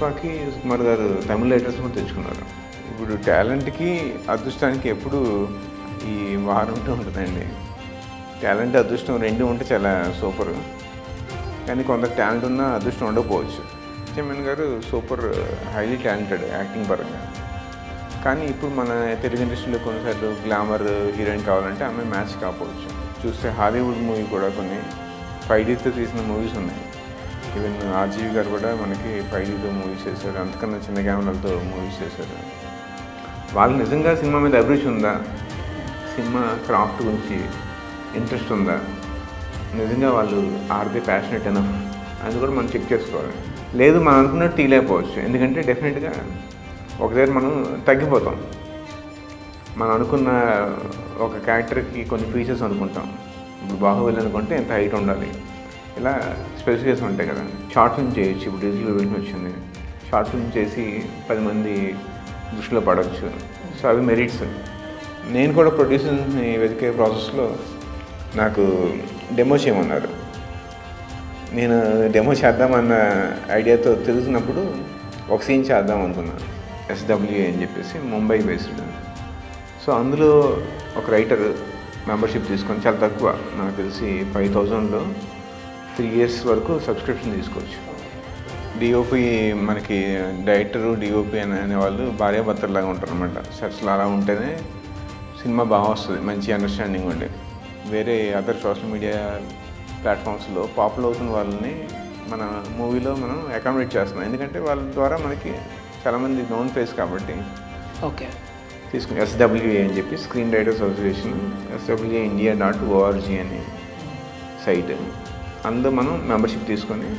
పుష్పకి సుకుమార్ గారు తమిళ రైటర్స్ కూడా తెచ్చుకున్నారు. ఇప్పుడు టాలెంట్కి అదృష్టానికి ఎప్పుడు ఈ వారం ఉంటుందండి. టాలెంట్ అదృష్టం రెండు ఉంటే చాలా సూపర్. కానీ కొందరు టాలెంట్ ఉన్నా అదృష్టం ఉండకపోవచ్చు. చెమ్మన్ గారు సూపర్ హైలీ టాలెంటెడ్ యాక్టింగ్ పరంగా. కానీ ఇప్పుడు మన తెలుగు ఇండస్ట్రీలో కొన్నిసార్లు గ్లామర్ హీరోయిన్ కావాలంటే ఆమె మ్యాచ్ కాకపోవచ్చు. చూస్తే హాలీవుడ్ మూవీ కూడా కొన్ని 5Dతో తీసిన మూవీస్ ఉన్నాయి. ఈవెన్ ఆర్జీవి గారు కూడా మనకి 5Dతో మూవీస్ చేశారు, అంతకన్నా చిన్న కెమెరాలతో మూవీస్ చేశారు. వాళ్ళు నిజంగా సినిమా మీద అభిరుచి ఉందా, సినిమా క్రాఫ్ట్ గురించి ఇంట్రెస్ట్ ఉందా, నిజంగా వాళ్ళు ఆర్ దే ప్యాషనెట్ ఎనఫ్ అది కూడా మనం చెక్ చేసుకోవాలి. లేదు మనం అనుకున్నట్టు తీయలేకపోవచ్చు. ఎందుకంటే డెఫినెట్గా ఒక దగ్గర మనం తగ్గిపోతాం. మనం అనుకున్న ఒక క్యారెక్టర్కి కొన్ని ఫీచర్స్ అనుకుంటాం. ఇప్పుడు బాహుబలి అనుకుంటే ఎంత హైట్ ఉండాలి, ఇలా స్పెసిఫికేషన్ ఉంటాయి కదా. షార్ట్ ఫిల్మ్ చేయొచ్చు. ఇప్పుడు డిజిటల్ వెర్షన్ వచ్చింది, షార్ట్ ఫిల్మ్ చేసి 10 మంది దృష్టిలో పడవచ్చు. సో అవి మెరిట్స్. నేను కూడా ప్రొడ్యూసర్ని వెతికే ప్రాసెస్లో నాకు డెమో చేయమన్నారు. నేను డెమో చేద్దామన్న ఐడియాతో తిరుగుతున్నప్పుడు ఒక సీన్ చేద్దాం అనుకున్నాను, SWA అని చెప్పేసి, ముంబై బేస్డ్. సో అందులో ఒక రైటర్ మెంబర్షిప్ తీసుకొని, చాలా తక్కువ నాకు తెలిసి 5,000లో 3 years వరకు సబ్స్క్రిప్షన్ తీసుకోవచ్చు. డిఓపి మనకి డైరెక్టరు డిఓపి అనేవాళ్ళు భార్యాభర్తలాగా ఉంటారు అనమాట. అసలు అలా ఉంటేనే సినిమా బాగా వస్తుంది, మంచి అండర్స్టాండింగ్ ఉండే. వేరే అదర్ సోషల్ మీడియా ప్లాట్ఫామ్స్లో పాపులర్ అవుతున్న వాళ్ళని మన మూవీలో మనం అకామిడేట్ చేస్తున్నాం. ఎందుకంటే వాళ్ళ ద్వారా మనకి చాలామంది నోన్ ఫేస్ కాబట్టి. ఓకే, తీసుకుని SWA అని చెప్పి, స్క్రీన్ రైటర్స్ అసోసియేషన్, SWAindia.org అనే సైట్. అందులో మనం మెంబర్షిప్ తీసుకొని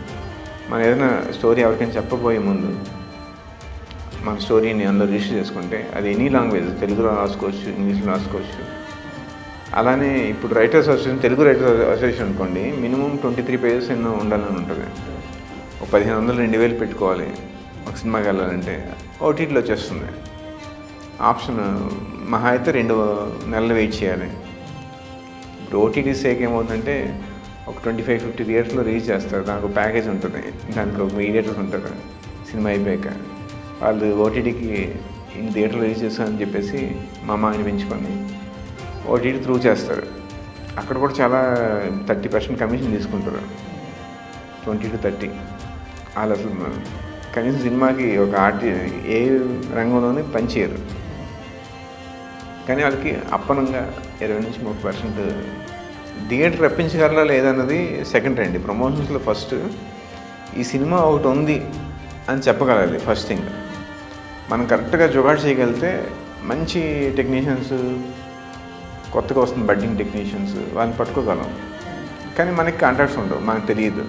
మనం ఏదైనా స్టోరీ ఎవరికైనా చెప్పబోయే ముందు మన స్టోరీని అందులో రిజిస్టర్ చేసుకుంటే, అది ఎనీ లాంగ్వేజ్, తెలుగులో రాసుకోవచ్చు, ఇంగ్లీష్లో రాసుకోవచ్చు. అలానే ఇప్పుడు writers association, Telugu writers association అనుకోండి, మినిమం 23 pages ఎన్నో ఉండాలని ఉంటుంది. ఒక 1,500-2,000 పెట్టుకోవాలి ఒక సినిమాకి వెళ్ళాలంటే. OTTలో వచ్చేస్తుంది ఆప్షన్. మహా అయితే 2 నెలలు వెయిట్ చేయాలి. ఇప్పుడు OTT సేక్ ఏమవుతుందంటే ఒక 25-50 థియేటర్స్లో రిలీజ్ చేస్తారు. దానికి ఒక ప్యాకేజ్ ఉంటుంది, దానికి ఒక మీడియేటర్స్ ఉంటారు. సినిమా అయిపోయాక వాళ్ళు OTTకి ఇన్ని థియేటర్లు రిలీజ్ చేస్తారని చెప్పేసి మా అనిపించుకొని OTT త్రూ చేస్తారు. అక్కడ కూడా చాలా 30% కమిషన్ తీసుకుంటారు, 20-30. వాళ్ళు అసలు కనీసం సినిమాకి ఒక ఏ రంగంలోనే పనిచేయరు. కానీ వాళ్ళకి అప్పనంగా 20-30% థియేటర్ రప్పించగలరా లేదన్నది సెకండ్ అండి. ప్రమోషన్స్లో ఫస్ట్ ఈ సినిమా ఒకటి ఉంది అని చెప్పగలాలి. ఫస్ట్ థింగ్ మనం కరెక్ట్గా జుగాడ్ చేయగలిగితే మంచి టెక్నీషియన్స్, కొత్తగా వస్తున్న బడ్డింగ్ టెక్నీషియన్స్, వాళ్ళని పట్టుకోగలం. కానీ మనకి కాంటాక్ట్స్ ఉండవు, మనకు తెలియదు.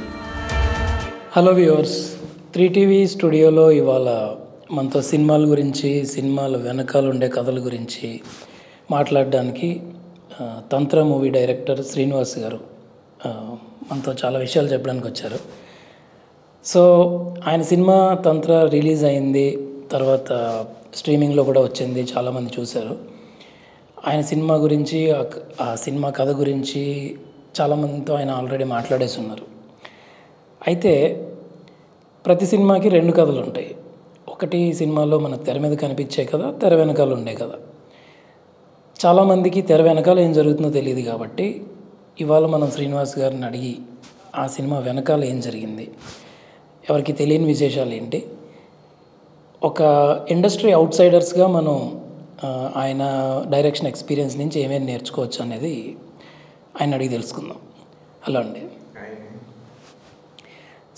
హలో వ్యూవర్స్, 3TV స్టూడియోలో ఇవాళ మనతో సినిమాల గురించి, సినిమాల వెనకాల ఉండే కథల గురించి మాట్లాడడానికి తంత్ర మూవీ డైరెక్టర్ శ్రీనివాస్ గారు మనతో చాలా విషయాలు చెప్పడానికి వచ్చారు. సో ఆయన సినిమా తంత్ర రిలీజ్ అయింది, తర్వాత స్ట్రీమింగ్లో కూడా వచ్చింది, చాలామంది చూశారు. ఆయన సినిమా గురించి, ఆ సినిమా కథ గురించి చాలామందితో ఆయన ఆల్రెడీ మాట్లాడేసి ఉన్నారు. అయితే ప్రతి సినిమాకి 2 కథలు ఉంటాయి. ఒకటి సినిమాలో మన తెర మీద కనిపించే కథ, తెర వెనకాల ఉండే కథ. చాలామందికి తెర వెనకాల ఏం జరుగుతుందో తెలియదు కాబట్టి ఇవాళ మనం శ్రీనివాస్ గారిని అడిగి ఆ సినిమా వెనకాల ఏం జరిగింది, ఎవరికి తెలియని విశేషాలు ఏంటి, ఒక ఇండస్ట్రీ అవుట్ సైడర్స్గా మనం ఆయన డైరెక్షన్ ఎక్స్పీరియన్స్ నుంచి ఏమేమి నేర్చుకోవచ్చు అనేది ఆయన అడిగి తెలుసుకుందాం. హలో అండి.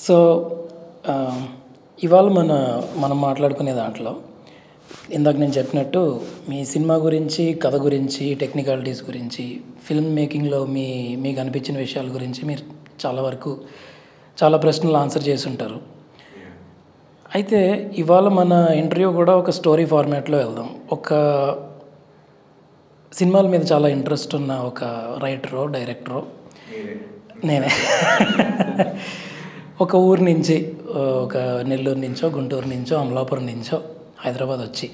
సో ఇవాళ మనం మాట్లాడుకునే దాంట్లో ఇందాక నేను చెప్పినట్టు మీ సినిమా గురించి, కథ గురించి, టెక్నికాలిటీస్ గురించి, ఫిల్మ్ మేకింగ్లో మీకు అనిపించిన విషయాల గురించి మీరు చాలా ప్రశ్నలు ఆన్సర్ చేసి ఉంటారు. అయితే ఇవాళ మన ఇంటర్వ్యూ కూడా ఒక స్టోరీ ఫార్మాట్లో వెళ్దాం. ఒక సినిమాల మీద చాలా ఇంట్రెస్ట్ ఉన్న ఒక రైటరో డైరెక్టరో, నేనే ఒక ఊరి నుంచి, ఒక నెల్లూరు నుంచో, గుంటూరు నుంచో, అమలాపురం నుంచో హైదరాబాద్ వచ్చి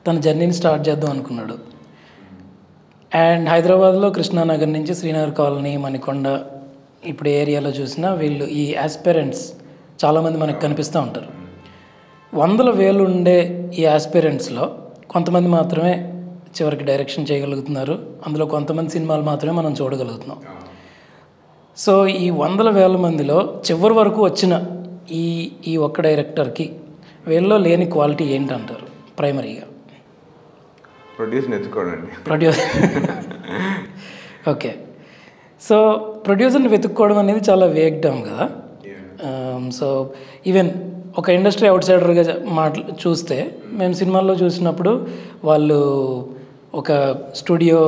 తన జర్నీని స్టార్ట్ చేద్దాం అనుకున్నాడు. అండ్ హైదరాబాద్లో కృష్ణానగర్ నుంచి శ్రీనగర్ కాలనీ, మణికొండ, ఇప్పుడు ఏరియాలో చూసినా వీళ్ళు ఈ ఆస్పిరెంట్స్ చాలామంది మనకు కనిపిస్తూ ఉంటారు. వందల వేలు ఉండే ఈ ఆస్పిరెంట్స్లో కొంతమంది మాత్రమే చివరికి డైరెక్షన్ చేయగలుగుతున్నారు, అందులో కొంతమంది సినిమాలు మాత్రమే మనం చూడగలుగుతున్నాం. సో ఈ వందల వేల మందిలో చివరి వరకు వచ్చిన ఈ ఈ ఒక్క డైరెక్టర్కి వీళ్ళలో లేని క్వాలిటీ ఏంటంటారు ప్రైమరీగా? ప్రొడ్యూసర్ని ఎత్తుకోవడండి. ఓకే, సో ప్రొడ్యూసర్ని వెతుక్కోవడం అనేది చాలా వేగ్ టర్మ్ కదా. సో ఈవెన్ ఒక ఇండస్ట్రీ అవుట్ సైడర్గా చూస్తే మేము సినిమాల్లో చూసినప్పుడు వాళ్ళు ఒక స్టూడియో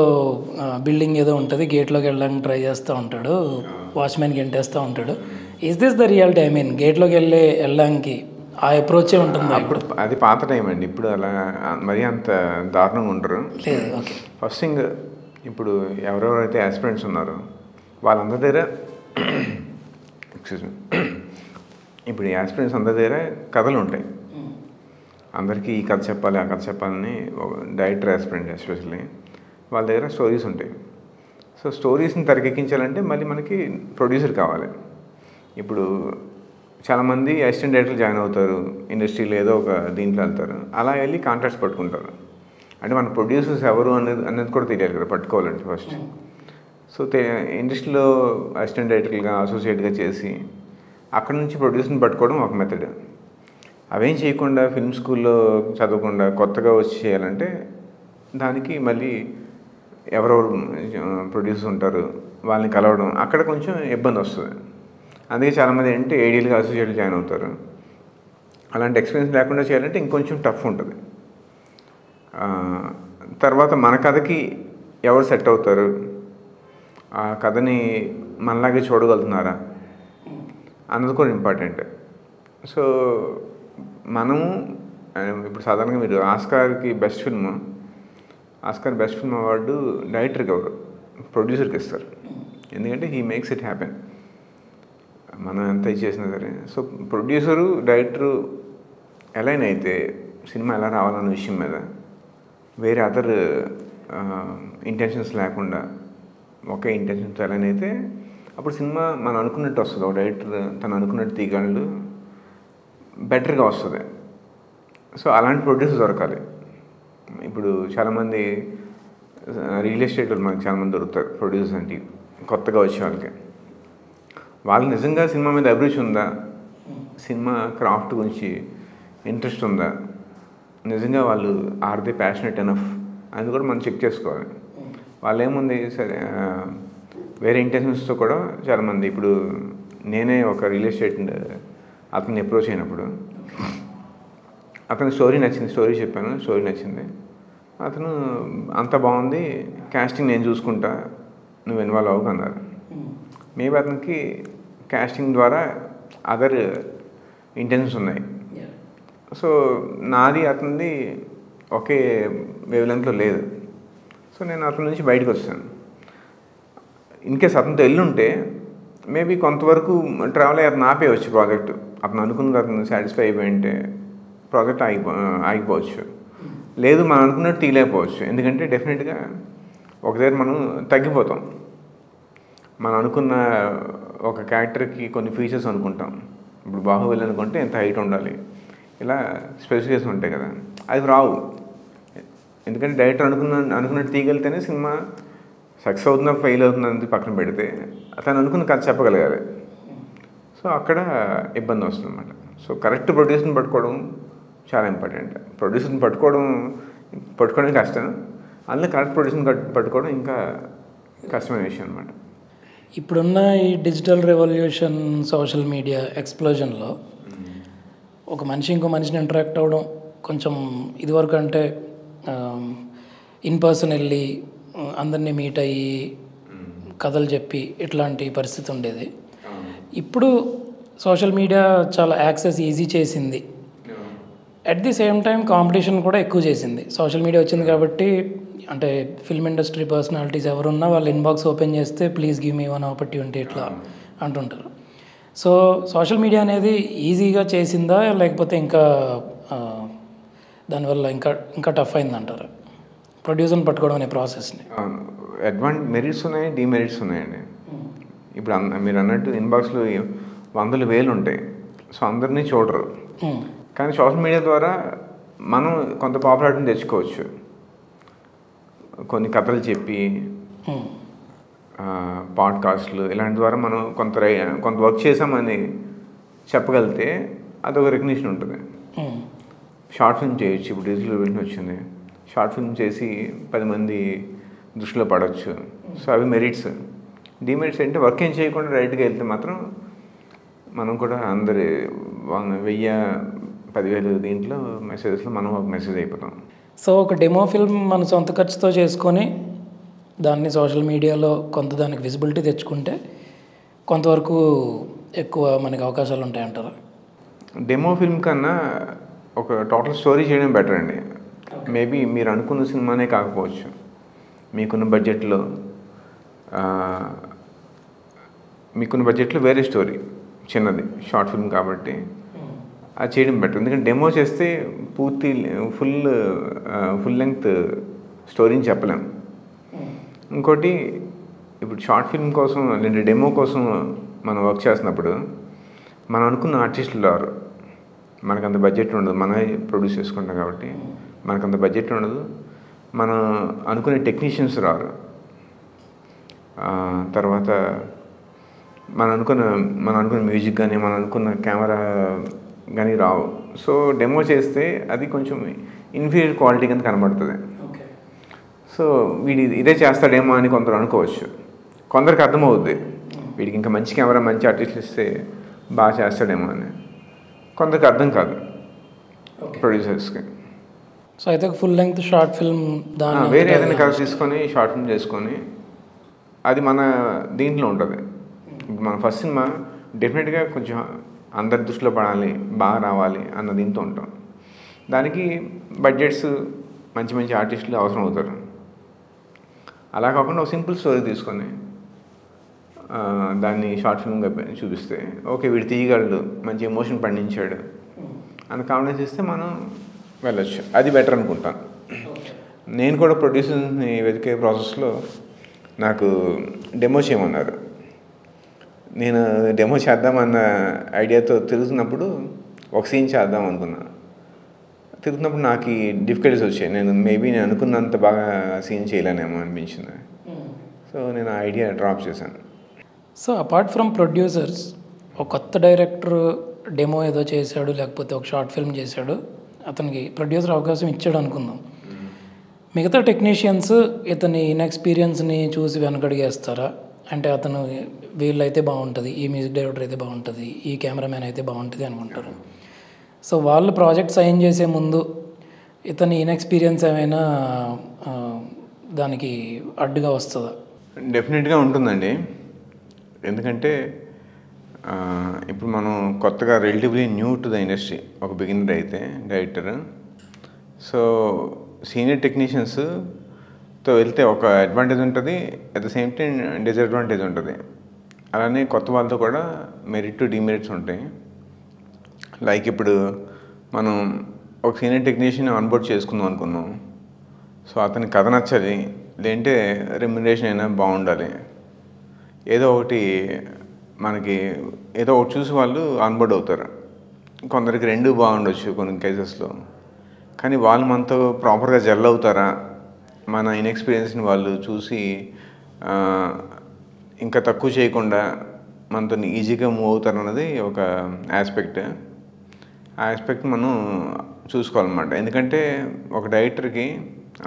బిల్డింగ్ ఏదో ఉంటుంది, గేట్లోకి వెళ్ళడానికి ట్రై చేస్తూ ఉంటాడు, వాచ్మెన్కి ఎంటేస్తూ ఉంటాడు. Is this the reality? I mean గేట్లోకి వెళ్ళడానికి ఆ అప్రోచే ఉంటుంది. అప్పుడు అది పాత టైం అండి, ఇప్పుడు అలా మరీ అంత దారుణంగా ఉండరు. లేదు. ఓకే, ఫస్ట్ థింగ్, ఇప్పుడు ఎవరెవరైతే ఆస్పిరెంట్స్ ఉన్నారో వాళ్ళందరి దగ్గర ఇప్పుడు ఈ ఆస్పిరెంట్స్ అందరి దగ్గర కథలు ఉంటాయి. అందరికీ ఈ కథ చెప్పాలి, ఆ కథ చెప్పాలని డైరెక్టర్ ఆస్పిరెంట్ ఎస్పెషల్లీ వాళ్ళ దగ్గర స్టోరీస్ ఉంటాయి. సో స్టోరీస్ని తెరకెక్కించాలంటే మళ్ళీ మనకి ప్రొడ్యూసర్ కావాలి. ఇప్పుడు చాలామంది అసిస్టెంట్ డైరెక్టర్ జాయిన్ అవుతారు, ఇండస్ట్రీలో ఏదో ఒక దీంట్లో వెళ్తారు, అలా వెళ్ళి కాంట్రాక్ట్స్ పట్టుకుంటారు. అంటే మన ప్రొడ్యూసర్స్ ఎవరు అనేది కూడా తెలియాలి కదా పట్టుకోవాలంటే ఫస్ట్. సో ఇండస్ట్రీలో అసిస్టెంట్ డైరెక్టర్గా అసోసియేట్గా చేసి అక్కడ నుంచి ప్రొడ్యూసర్ని పట్టుకోవడం ఒక మెథడ్. అవేం చేయకుండా ఫిల్మ్ స్కూల్లో చదవకుండా కొత్తగా వచ్చి చేయాలంటే దానికి మళ్ళీ ఎవరెవరు ప్రొడ్యూసర్ ఉంటారు వాళ్ళని కలవడం, అక్కడ కొంచెం ఇబ్బంది వస్తుంది. అందుకే చాలామంది ఏంటంటే ఏడీలుగా అసోసియేట్లు జాయిన్ అవుతారు. అలాంటి ఎక్స్పీరియన్స్ లేకుండా చేయాలంటే ఇంకొంచెం టఫ్ ఉంటుంది. తర్వాత మన కథకి ఎవరు సెట్ అవుతారు, ఆ కథని మనలాగే చూడగలుగుతున్నారా అన్నది కూడా ఇంపార్టెంట్. సో మనము ఇప్పుడు సాధారణంగా మీరు ఆస్కార్ బెస్ట్ ఫిల్మ్ అవార్డు డైరెక్టర్కి ఎవరు, ప్రొడ్యూసర్కి ఇస్తారు. ఎందుకంటే హీ మేక్స్ ఇట్ హ్యాపెన్, మనం ఎంత చేసినా సరే. సో ప్రొడ్యూసరు డైరెక్టరు అలైన్ అయితే సినిమా ఎలా రావాలన్న విషయం మీద వేరే అదర్ ఇంటెన్షన్స్ లేకుండా ఒకే ఇంటెన్షన్స్ అలైన్ అయితే అప్పుడు సినిమా మనం అనుకున్నట్టు వస్తుంది. ఒక డైరెక్టర్ తను అనుకున్నట్టు తీయగలడు, బెటర్గా వస్తుంది. సో అలాంటి ప్రొడ్యూసర్ దొరకాలి. ఇప్పుడు చాలామంది రియల్ ఎస్టేట్ మనకి చాలామంది దొరుకుతారు ప్రొడ్యూసర్స్ అంటే, కొత్తగా వచ్చే వాళ్ళకి. వాళ్ళు నిజంగా సినిమా మీద అభిరుచి ఉందా, సినిమా క్రాఫ్ట్ గురించి ఇంట్రెస్ట్ ఉందా, నిజంగా వాళ్ళు ఆర్ దే ప్యాషనెట్ ఎనఫ్ అది కూడా మనం చెక్ చేసుకోవాలి. వాళ్ళు ఏముంది సరే వేరే ఇంటెన్షన్స్తో కూడా చాలామంది, ఇప్పుడు నేనే ఒక రియల్ ఎస్టేట్ అతన్ని అప్రోచ్ అయినప్పుడు అతని స్టోరీ నచ్చింది, స్టోరీ చెప్పాను, స్టోరీ నచ్చింది, అతను అంత బాగుంది, కాస్టింగ్ నేను చూసుకుంటా, నువ్వు ఇన్వాల్వ్ అవ్వకు అన్నారు. మేబీ అతనికి కాస్టింగ్ ద్వారా అదర్ ఇంటెన్షన్స్ ఉన్నాయి. సో నాది అతనిది ఒకే వేవ్ లెంగ్త్లో లేదు. సో నేను అతని నుంచి బయటకు వచ్చాను. ఇన్కేస్ అతనితో వెళ్ళుంటే మేబీ కొంతవరకు ట్రావెల్ అయ్యి అతను ఆపేయవచ్చు ప్రాజెక్టు. అతను అనుకున్నది అతను సాటిస్ఫై అయిపోయింటే ప్రాజెక్ట్ ఆగిపోవచ్చు. లేదు మనం అనుకున్నట్టు తీయలేకపోవచ్చు. ఎందుకంటే డెఫినెట్గా ఒక దగ్గర మనం తగ్గిపోతాం. మనం అనుకున్న ఒక క్యారెక్టర్కి కొన్ని ఫీచర్స్ అనుకుంటాం. ఇప్పుడు బాహుబలి అనుకుంటే ఎంత హైట్ ఉండాలి, ఇలా స్పెసిఫికేషన్ ఉంటాయి కదా, అది రావు. ఎందుకంటే డైరెక్టర్ అనుకున్నట్టు తీయగలితేనే సినిమా సక్సెస్ అవుతుందా ఫెయిల్ అవుతుందా అనేది పక్కన పెడితే అతను అనుకున్న కథ చెప్పగలగాలి. సో అక్కడ ఇబ్బంది వస్తుంది అన్నమాట. సో కరెక్ట్ ప్రొడ్యూసర్ని పట్టుకోవడం చాలా ఇంపార్టెంట్. ప్రొడ్యూసర్ని పట్టుకోవడం కష్టం, అందులో కరెక్ట్ ప్రొడ్యూసర్ని పట్టుకోవడం ఇంకా కష్టమైన విషయం అన్నమాట. ఇప్పుడున్న ఈ డిజిటల్ రెవల్యూషన్, సోషల్ మీడియా ఎక్స్ప్లోజన్లో ఒక మనిషి ఇంకో మనిషిని ఇంటరాక్ట్ అవ్వడం కొంచెం ఇదివరకు అంటే ఇన్ పర్సన్ వెళ్ళి అందరినీ మీట్ అయ్యి కథలు చెప్పి ఇట్లాంటి పరిస్థితి ఉండేది. ఇప్పుడు సోషల్ మీడియా చాలా యాక్సెస్ ఈజీ చేసింది. At the same time competition కూడా ఎక్కువ చేసింది. సోషల్ మీడియా వచ్చింది కాబట్టి అంటే ఫిల్మ్ ఇండస్ట్రీ పర్సనాలిటీస్ ఎవరున్నా వాళ్ళు ఇన్బాక్స్ ఓపెన్ చేస్తే please give me one opportunity ఇట్లా అంటుంటారు. సో సోషల్ మీడియా అనేది ఈజీగా చేసిందా లేకపోతే ఇంకా దానివల్ల ఇంకా టఫ్ అయిందంటారా ప్రొడ్యూసర్ని పట్టుకోవడం అనే ప్రాసెస్ని? మెరిట్స్ ఉన్నాయి, డిమెరిట్స్ ఉన్నాయండి. ఇప్పుడు మీరు అన్నట్టు ఇన్బాక్స్లో 100,000 ఉంటాయి. సో అందరినీ చూడరు. కానీ సోషల్ మీడియా ద్వారా మనం కొంత పాపులారిటీని తెచ్చుకోవచ్చు. కొన్ని కథలు చెప్పి పాడ్కాస్ట్లు ఇలాంటి ద్వారా మనం కొంత వర్క్ చేసామని చెప్పగలిగితే అదొక రికగ్నిషన్ ఉంటుంది. షార్ట్ ఫిల్మ్ చేయొచ్చు. ఇప్పుడు డిజిటల్ వెంటనే వచ్చింది. షార్ట్ ఫిల్మ్ చేసి 10 మంది దృష్టిలో పడవచ్చు. సో అవి మెరిట్స్. డిమెరిట్స్ అంటే వర్క్ ఏం చేయకుండా రైట్గా వెళ్తే మాత్రం మనం కూడా అందరి 1000-10,000 దీంట్లో మెసేజెస్లో మనం ఒక మెసేజ్ అయిపోతాం. సో ఒక డెమో ఫిల్మ్ మన సొంత ఖర్చుతో చేసుకొని దాన్ని సోషల్ మీడియాలో కొంత దానికి విజిబిలిటీ తెచ్చుకుంటే కొంతవరకు ఎక్కువ మనకి అవకాశాలు ఉంటాయంటారా? డెమో ఫిల్మ్ కన్నా ఒక టోటల్ స్టోరీ చేయడం బెటర్ అండి. మేబీ మీరు అనుకున్న సినిమానే కాకపోవచ్చు, మీకున్న బడ్జెట్లో వేరే స్టోరీ చిన్నది షార్ట్ ఫిల్మ్ కాబట్టి అది చేయడం బెటర్. ఎందుకంటే డెమో చేస్తే పూర్తి ఫుల్ లెంగ్త్ స్టోరీని చెప్పలేం. ఇంకోటి ఇప్పుడు షార్ట్ ఫిల్మ్ కోసం లేదా డెమో కోసం మనం వర్క్ చేస్తున్నప్పుడు మనం అనుకున్న ఆర్టిస్టులు రారు. మనకంత బడ్జెట్ ఉండదు. మనమే ప్రొడ్యూస్ చేసుకుంటాం కాబట్టి మనకంత బడ్జెట్ ఉండదు. మనం అనుకునే టెక్నీషియన్స్ రారు. తర్వాత మనం అనుకున్న మ్యూజిక్ కానీ మనం అనుకున్న కెమెరా కానీ రావు. సో డెమో చేస్తే అది కొంచెం ఇన్ఫీరియర్ క్వాలిటీ కింద కనబడుతుంది. సో ఇదే చేస్తాడేమో అని కొందరు అనుకోవచ్చు. కొందరికి అర్థమవుద్ది వీడికి ఇంకా మంచి కెమెరా మంచి ఆర్టిస్ట్ ఇస్తే బాగా చేస్తాడేమో అని. కొందరికి అర్థం కాదు ప్రొడ్యూసర్స్కి. సో అయితే ఫుల్ లెంగ్త్ షార్ట్ ఫిల్మ్ వేరే ఏదైనా కథ తీసుకొని షార్ట్ ఫిల్మ్ చేసుకొని అది మన దీంట్లో ఉంటుంది. మన ఫస్ట్ సినిమా డెఫినెట్గా కొంచెం అందరి దృష్టిలో పడాలి, బాగా రావాలి అన్న దీంతో ఉంటాం. దానికి బడ్జెట్స్ మంచి ఆర్టిస్టులు అవసరం అవుతారు. అలా కాకుండా ఒక సింపుల్ స్టోరీ తీసుకొని దాన్ని షార్ట్ ఫిల్మ్గా చూపిస్తే ఓకే వీడు తీయగలడు, మంచి ఎమోషన్ పండించాడు అని కాన్ఫిడెన్స్ ఇస్తే మనం వెళ్ళొచ్చు. అది బెటర్ అనుకుంటాను. నేను కూడా ప్రొడ్యూసర్ని వెతికే ప్రాసెస్లో నాకు డెమో చేయమన్నారు. నేను డెమో చేద్దామన్న ఐడియాతో తిరుగుతున్నప్పుడు ఒక సీన్ చేద్దాం అనుకున్నాను. తిరుగుతున్నప్పుడు నాకు ఈ డిఫికల్టీస్ వచ్చాయి. నేను అనుకున్నంత బాగా సీన్ చేయలేనేమో అనిపించింది. సో నేను ఆ ఐడియా డ్రాప్ చేశాను. సో అపార్ట్ ఫ్రమ్ ప్రొడ్యూసర్స్, ఒక కొత్త డైరెక్టర్ డెమో ఏదో చేశాడు, లేకపోతే ఒక షార్ట్ ఫిల్మ్ చేశాడు, అతనికి ప్రొడ్యూసర్ అవకాశం ఇచ్చాడు అనుకుందాం. మిగతా టెక్నీషియన్స్ ఇతని ఇన్ఎక్స్పీరియన్స్ని చూసి వెనకడిగేస్తారా? అంటే అతను వీళ్ళైతే బాగుంటుంది, ఈ మ్యూజిక్ డైరెక్టర్ అయితే బాగుంటుంది, ఈ కెమెరామ్యాన్ అయితే బాగుంటుంది అనుకుంటారు. సో వాళ్ళు ప్రాజెక్ట్ సైన్ చేసే ముందు ఇతని ఇన్ఎక్స్పీరియన్స్ ఏమైనా దానికి అడ్డుగా వస్తుందా? డెఫినెట్గా ఉంటుందండి. ఎందుకంటే ఇప్పుడు మనం కొత్తగా relatively new to the industry ఒక బిగినర్ అయితే డైరెక్టర్, సో సీనియర్ టెక్నీషియన్స్తో వెళ్తే ఒక అడ్వాంటేజ్ ఉంటుంది, at the same time disadvantage ఉంటుంది. అలానే కొత్త వాళ్ళతో కూడా మెరిట్ టు డిమెరిట్స్ ఉంటాయి. లైక్ ఇప్పుడు మనం ఒక సీనియర్ టెక్నీషియన్ ఆన్బోర్డ్ చేసుకుందాం అనుకున్నాం. సో అతనికి కథ నచ్చాలి, లేదంటే రెమ్యునరేషన్ అయినా బాగుండాలి, ఏదో ఒకటి చూసి వాళ్ళు ఆన్బోర్డ్ అవుతారు. కొందరికి రెండు బాగుండొచ్చు కొన్ని కేసెస్లో. కానీ వాళ్ళు మనతో ప్రాపర్గా జెల్ అవుతారా, మన ఇన్ఎక్స్పీరియన్స్ని వాళ్ళు చూసి ఇంకా తక్కువ చేయకుండా మనతో ఈజీగా మూవ్ అవుతారు అన్నది ఒక ఆస్పెక్ట్. ఆ ఆస్పెక్ట్ మనం చూసుకోవాలన్నమాట. ఎందుకంటే ఒక డైరెక్టర్కి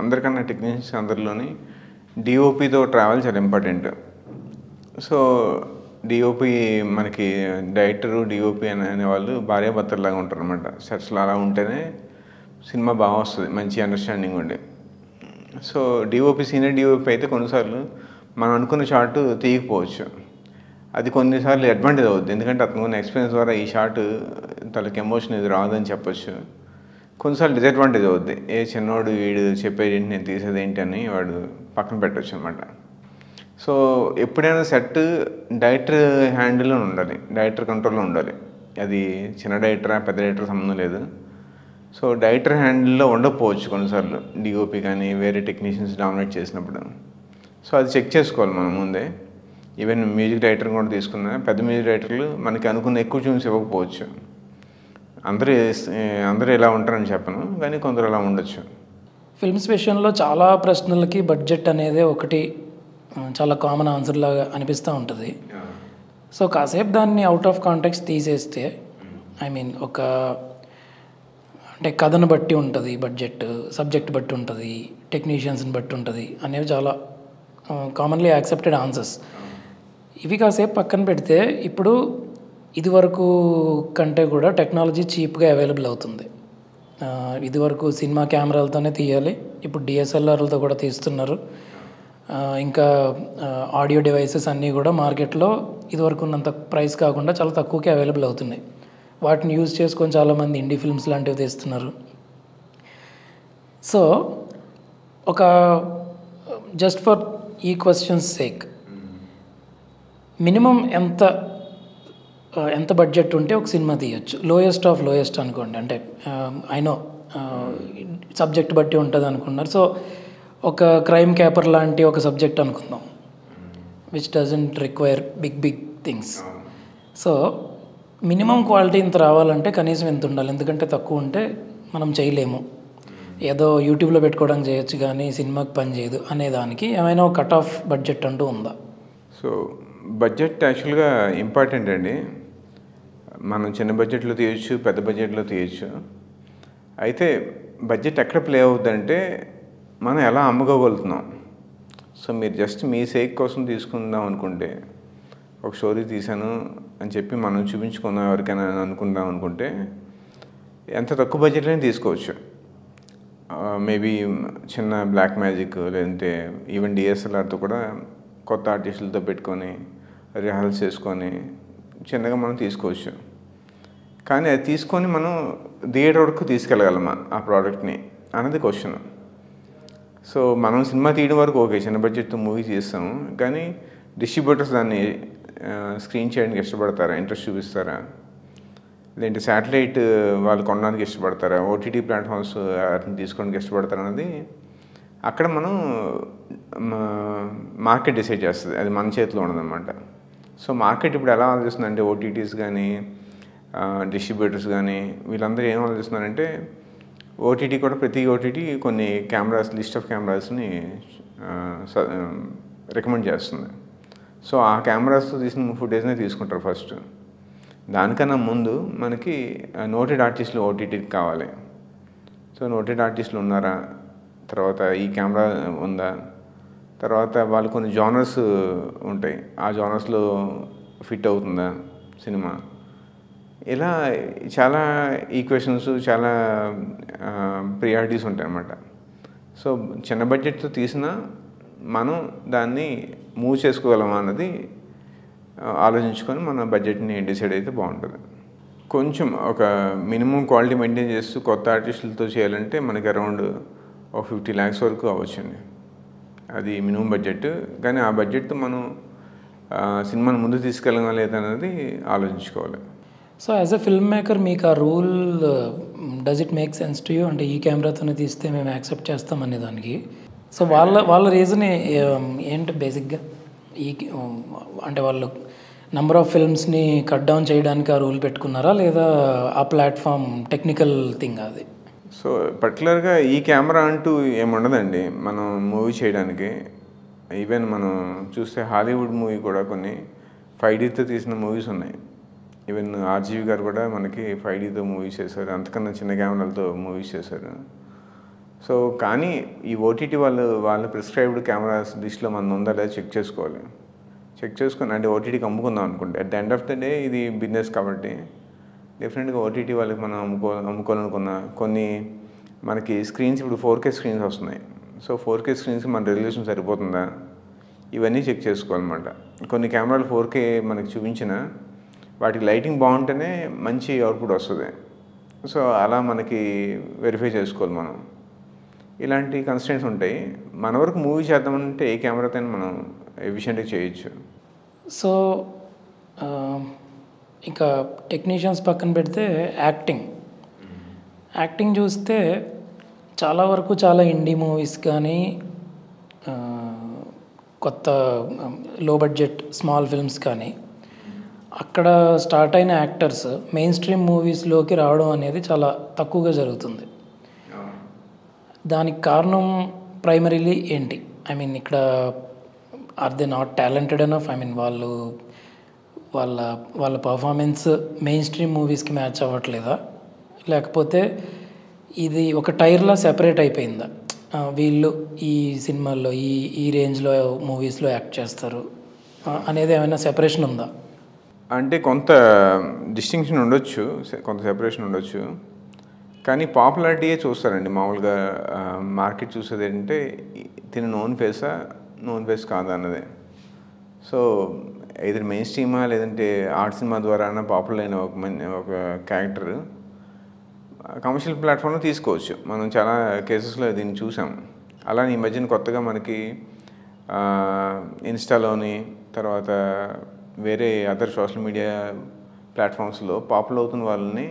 అందరికన్నా టెక్నీషియన్స్ అందరిలోని డిఓపితో ట్రావెల్ చాలా ఇంపార్టెంట్. సో డిఓపి మనకి డైరెక్టరు డిఓపి అనేవాళ్ళు భార్యాభర్తలాగా ఉంటారు అనమాట. సెట్స్లో అలా ఉంటేనే సినిమా బాగా వస్తుంది, మంచి అండర్స్టాండింగ్ ఉండే. సో డిఓపి సీనియర్ డిఓపి అయితే కొన్నిసార్లు మనం అనుకున్న షాట్ తీయకపోవచ్చు. అది కొన్నిసార్లు అడ్వాంటేజ్ అవుద్ది, ఎందుకంటే అతను ఉన్న ఎక్స్పీరియన్స్ ద్వారా ఈ షాట్ తనకి ఎమోషన్ ఇది రాదని చెప్పొచ్చు. కొన్నిసార్లు డిసడ్వాంటేజ్ అవుద్ది, ఏ చిన్నవాడు వీడు చెప్పేది ఏంటి నేను తీసేది ఏంటి అని వాడు పక్కన పెట్టవచ్చు అనమాట. సో ఎప్పుడైనా సెట్ డైరెక్టర్ హ్యాండిల్లో ఉండాలి, డైరెక్టర్ కంట్రోల్లో ఉండాలి. అది చిన్న డైరెక్టరా పెద్ద డైరెక్టర్ సంబంధం లేదు. సో డైరెక్టర్ హ్యాండిల్లో ఉండకపోవచ్చు కొన్నిసార్లు, డిఓపి కానీ వేరే టెక్నీషియన్స్ డామినేట్ చేసినప్పుడు. సో అది చెక్ చేసుకోవాలి మనం ముందే. ఈవెన్ మ్యూజిక్ డైరెక్టర్ కూడా తీసుకున్నా, పెద్ద మ్యూజిక్ డైరెక్టర్లు మనకి అనుకున్న ఎక్కువ ట్యూన్స్ ఇవ్వకపోవచ్చు. అందరూ అందరూ ఇలా ఉంటారని చెప్పను, కానీ కొందరు అలా ఉండొచ్చు. ఫిల్మ్స్ విషయంలో చాలా ప్రశ్నలకి బడ్జెట్ అనేది ఒకటి చాలా కామన్ ఆన్సర్ లాగా అనిపిస్తూ ఉంటుంది. సో కాసేపు దాన్ని అవుట్ ఆఫ్ కాంటెక్స్ట్ తీసేస్తే, ఐ మీన్ అంటే కథను బట్టి ఉంటుంది బడ్జెట్, సబ్జెక్ట్ బట్టి ఉంటుంది, టెక్నీషియన్స్ని బట్టి ఉంటుంది అనేవి చాలా కామన్లీ యాక్సెప్టెడ్ ఆన్సర్స్. ఇవి కాసేపు పక్కన పెడితే ఇప్పుడు ఇదివరకు కంటే కూడా టెక్నాలజీ చీప్గా అవైలబుల్ అవుతుంది. ఇదివరకు సినిమా కెమెరాలతోనే తీయాలి, ఇప్పుడు డిఎస్ఎల్ఆర్లతో కూడా తీస్తున్నారు. ఇంకా ఆడియో డివైసెస్ అన్నీ కూడా మార్కెట్లో ఇదివరకు ఉన్నంత ప్రైస్ కాకుండా చాలా తక్కువకే అవైలబుల్ అవుతున్నాయి. వాటిని యూజ్ చేసుకొని చాలామంది ఇండీ ఫిల్మ్స్ లాంటివి తీస్తున్నారు. సో ఒక జస్ట్ ఫర్ ఈ క్వశ్చన్స్ సేక్ మినిమం ఎంత బడ్జెట్ ఉంటే ఒక సినిమా తీయచ్చు? లోయెస్ట్ ఆఫ్ లోయెస్ట్ అనుకోండి, అంటే ఐనో సబ్జెక్ట్ బట్టి ఉంటుంది అనుకున్నారు. సో ఒక క్రైమ్ క్యాపర్ లాంటి ఒక సబ్జెక్ట్ అనుకుందాం, which doesn't require big things. So minimum quality ఇంత రావాలంటే కనీసం ఎంత ఉండాలి? ఎందుకంటే తక్కువ ఉంటే మనం చేయలేము, ఏదో యూట్యూబ్లో పెట్టుకోవడానికి చేయొచ్చు కానీ సినిమాకి పని చేయదు అనే దానికి ఏమైనా ఒక కట్ ఆఫ్ బడ్జెట్ అంటూ ఉందా? సో బడ్జెట్ యాక్చువల్గా ఇంపార్టెంట్ అండి. మనం చిన్న బడ్జెట్లో తీయచ్చు, పెద్ద బడ్జెట్లో తీయచ్చు. అయితే బడ్జెట్ ఎక్కడ ప్లే అవుతుందంటే మనం ఎలా అమ్ముకోగలుగుతున్నాం. సో మీరు జస్ట్ మీ సేక్ కోసం తీసుకుందాం అనుకుంటే, ఒక స్టోరీ తీశాను అని చెప్పి మనం చూపించుకుందాం ఎవరికైనా అనుకుందాం అనుకుంటే ఎంత తక్కువ బడ్జెట్లోనే తీసుకోవచ్చు. మేబీ చిన్న బ్లాక్ మ్యాజిక్ లేదంటే ఈవెన్ డిఎస్ఎల్ఆర్తో కూడా కొత్త ఆర్టిస్టులతో పెట్టుకొని రిహార్సల్స్ చేసుకొని చిన్నగా మనం తీసుకోవచ్చు. కానీ అది తీసుకొని మనం థియేటర్ వరకు తీసుకెళ్ళగలమా ఆ ప్రోడక్ట్ని అన్నది క్వశ్చన్. సో మనం సినిమా తీయడం వరకు ఓకే, చిన్న బడ్జెట్తో మూవీ చేస్తాము, కానీ డిస్ట్రిబ్యూటర్స్ దాన్ని స్క్రీన్ చేయడానికి ఇష్టపడతారా, ఇంట్రెస్ట్ చూపిస్తారా, లేదంటే శాటిలైట్ వాళ్ళు కొనడానికి ఇష్టపడతారా, ఓటీటీ ప్లాట్ఫామ్స్ వాటిని తీసుకోవడానికి ఇష్టపడతారా అన్నది అక్కడ మనం మార్కెట్ డిసైడ్ చేస్తుంది. అది మన చేతిలో ఉండదన్నమాట. సో మార్కెట్ ఇప్పుడు ఎలా ఆలోచిస్తుందంటే ఓటీటీస్ కానీ డిస్ట్రిబ్యూటర్స్ కానీ వీళ్ళందరూ ఏం ఆలోచిస్తున్నారంటే ఓటీటీ కూడా ప్రతి ఓటీటీ కొన్ని కెమెరాస్ లిస్ట్ ఆఫ్ కెమెరాస్ని రికమెండ్ చేస్తుంది. సో ఆ కెమెరాస్తో తీసిన ఫుటేజ్నే తీసుకుంటారు ఫస్ట్. దానికన్నా ముందు మనకి నోటెడ్ ఆర్టిస్టులు ఓటీటీకి కావాలి. సో నోటెడ్ ఆర్టిస్టులు ఉన్నారా, తర్వాత ఈ కెమెరా ఉందా, తర్వాత వాళ్ళు కొన్ని జానర్స్ ఉంటాయి, ఆ జానర్స్లో ఫిట్ అవుతుందా సినిమా, ఇలా చాలా ఈక్వేషన్స్, చాలా ప్రియారిటీస్ ఉంటాయి అన్నమాట. సో చిన్న బడ్జెట్తో తీసినా మనం దాన్ని మూవ్ చేసుకోగలమా అన్నది ఆలోచించుకొని మన బడ్జెట్ని డిసైడ్ అయితే బాగుంటుంది. కొంచెం ఒక మినిమం క్వాలిటీ మెయింటైన్ చేస్తూ కొత్త ఆర్టిస్టులతో చేయాలంటే మనకి అరౌండ్ ఒక 50 lakhs వరకు అవ్వచ్చండి. అది మినిమం బడ్జెట్. కానీ ఆ బడ్జెట్తో మనం సినిమాని ముందు తీసుకెళ్ళగా లేదన్నది ఆలోచించుకోవాలి. So as a film maker మీకు ఆ rule does it make sense to you? అంటే ఈ కెమెరాతోనే తీస్తే మేము యాక్సెప్ట్ చేస్తాం అనే దానికి. సో వాళ్ళ రీజన్ ఏంటి బేసిక్గా? అంటే వాళ్ళు నెంబర్ ఆఫ్ ఫిల్మ్స్ని కట్ డౌన్ చేయడానికి ఆ రూల్ పెట్టుకున్నారా, లేదా ఆ ప్లాట్ఫామ్ టెక్నికల్ థింగ్ అది? సో పర్టికులర్గా ఈ కెమెరా అంటూ ఏముండదండి మనం మూవీ చేయడానికి. ఈవెన్ మనం చూస్తే హాలీవుడ్ మూవీ కూడా కొన్ని 5Dతో తీసిన మూవీస్ ఉన్నాయి. ఈవెన్ ఆర్జీవి గారు కూడా మనకి 5Dతో మూవీస్ చేశారు, అంతకన్నా చిన్న కెమెరాలతో మూవీస్ చేశారు. సో కానీ ఈ ఓటీటీ వాళ్ళ ప్రిస్క్రైబ్డ్ కెమెరాస్ లిస్ట్లో మనం ఉందా లేదా చెక్ చేసుకోవాలి. చెక్ చేసుకొని అంటే ఓటీటీకి అమ్ముకుందాం అనుకుంటే at the end of the day ఇది బిజినెస్ కాబట్టి డెఫినెట్గా ఓటీటీ వాళ్ళకి మనం అమ్ముకోవాలనుకున్న కొన్ని మనకి స్క్రీన్స్ ఇప్పుడు 4K స్క్రీన్స్ వస్తున్నాయి. సో 4K స్క్రీన్స్కి మన రెజల్యూషన్ సరిపోతుందా ఇవన్నీ చెక్ చేసుకోవాలన్నమాట. కొన్ని కెమెరాలు 4K మనకి చూపించిన వాటికి లైటింగ్ బాగుంటేనే మంచి అవుట్పుట్ వస్తుంది. సో అలా మనకి వెరిఫై చేసుకోవాలి మనం. ఇలాంటి కన్స్టెంట్స్ ఉంటాయి. మన వరకు మూవీ చేద్దామంటే ఏ కెమెరాతో మనం ఎఫిషియెంట్గా చేయొచ్చు. సో ఇంకా టెక్నీషియన్స్ పక్కన పెడితే యాక్టింగ్ చూస్తే చాలా వరకు చాలా ఇండీ మూవీస్ కానీ కొత్త లో బడ్జెట్ స్మాల్ ఫిల్మ్స్ కానీ అక్కడ స్టార్ట్ అయిన యాక్టర్స్ మెయిన్ స్ట్రీమ్ మూవీస్లోకి రావడం అనేది చాలా తక్కువగా జరుగుతుంది. దానికి కారణం ప్రైమరీలీ ఏంటి? ఐ మీన్ ఇక్కడ are they not talented enough? I mean వాళ్ళ వాళ్ళ పర్ఫార్మెన్స్ మెయిన్ స్ట్రీమ్ మూవీస్కి మ్యాచ్ అవ్వట్లేదా, లేకపోతే ఇది ఒక టైర్లా సెపరేట్ అయిపోయిందా? వీళ్ళు ఈ సినిమాల్లో ఈ రేంజ్లో మూవీస్లో యాక్ట్ చేస్తారు అనేది ఏమైనా సెపరేషన్ ఉందా? అంటే కొంత డిస్టింక్షన్ ఉండొచ్చు, కొంత సెపరేషన్ ఉండొచ్చు. కానీ పాపులారిటీయే చూస్తారండి మామూలుగా. మార్కెట్ చూసేది ఏంటంటే తిను నోన్ ఫేస్ కాదా అన్నదే. సో ఇది మెయిన్ స్ట్రీమా లేదంటే ఆర్ట్ సినిమా ద్వారా పాపులర్ అయిన ఒక క్యారెక్టర్ కమర్షియల్ ప్లాట్ఫామ్లో తీసుకోవచ్చు. మనం చాలా కేసెస్లో దీన్ని చూసాం. అలానే ఈ మధ్యన కొత్తగా మనకి ఇన్స్టాలోని తర్వాత వేరే అదర్ సోషల్ మీడియా ప్లాట్ఫామ్స్లో పాపులర్ అవుతున్న వాళ్ళని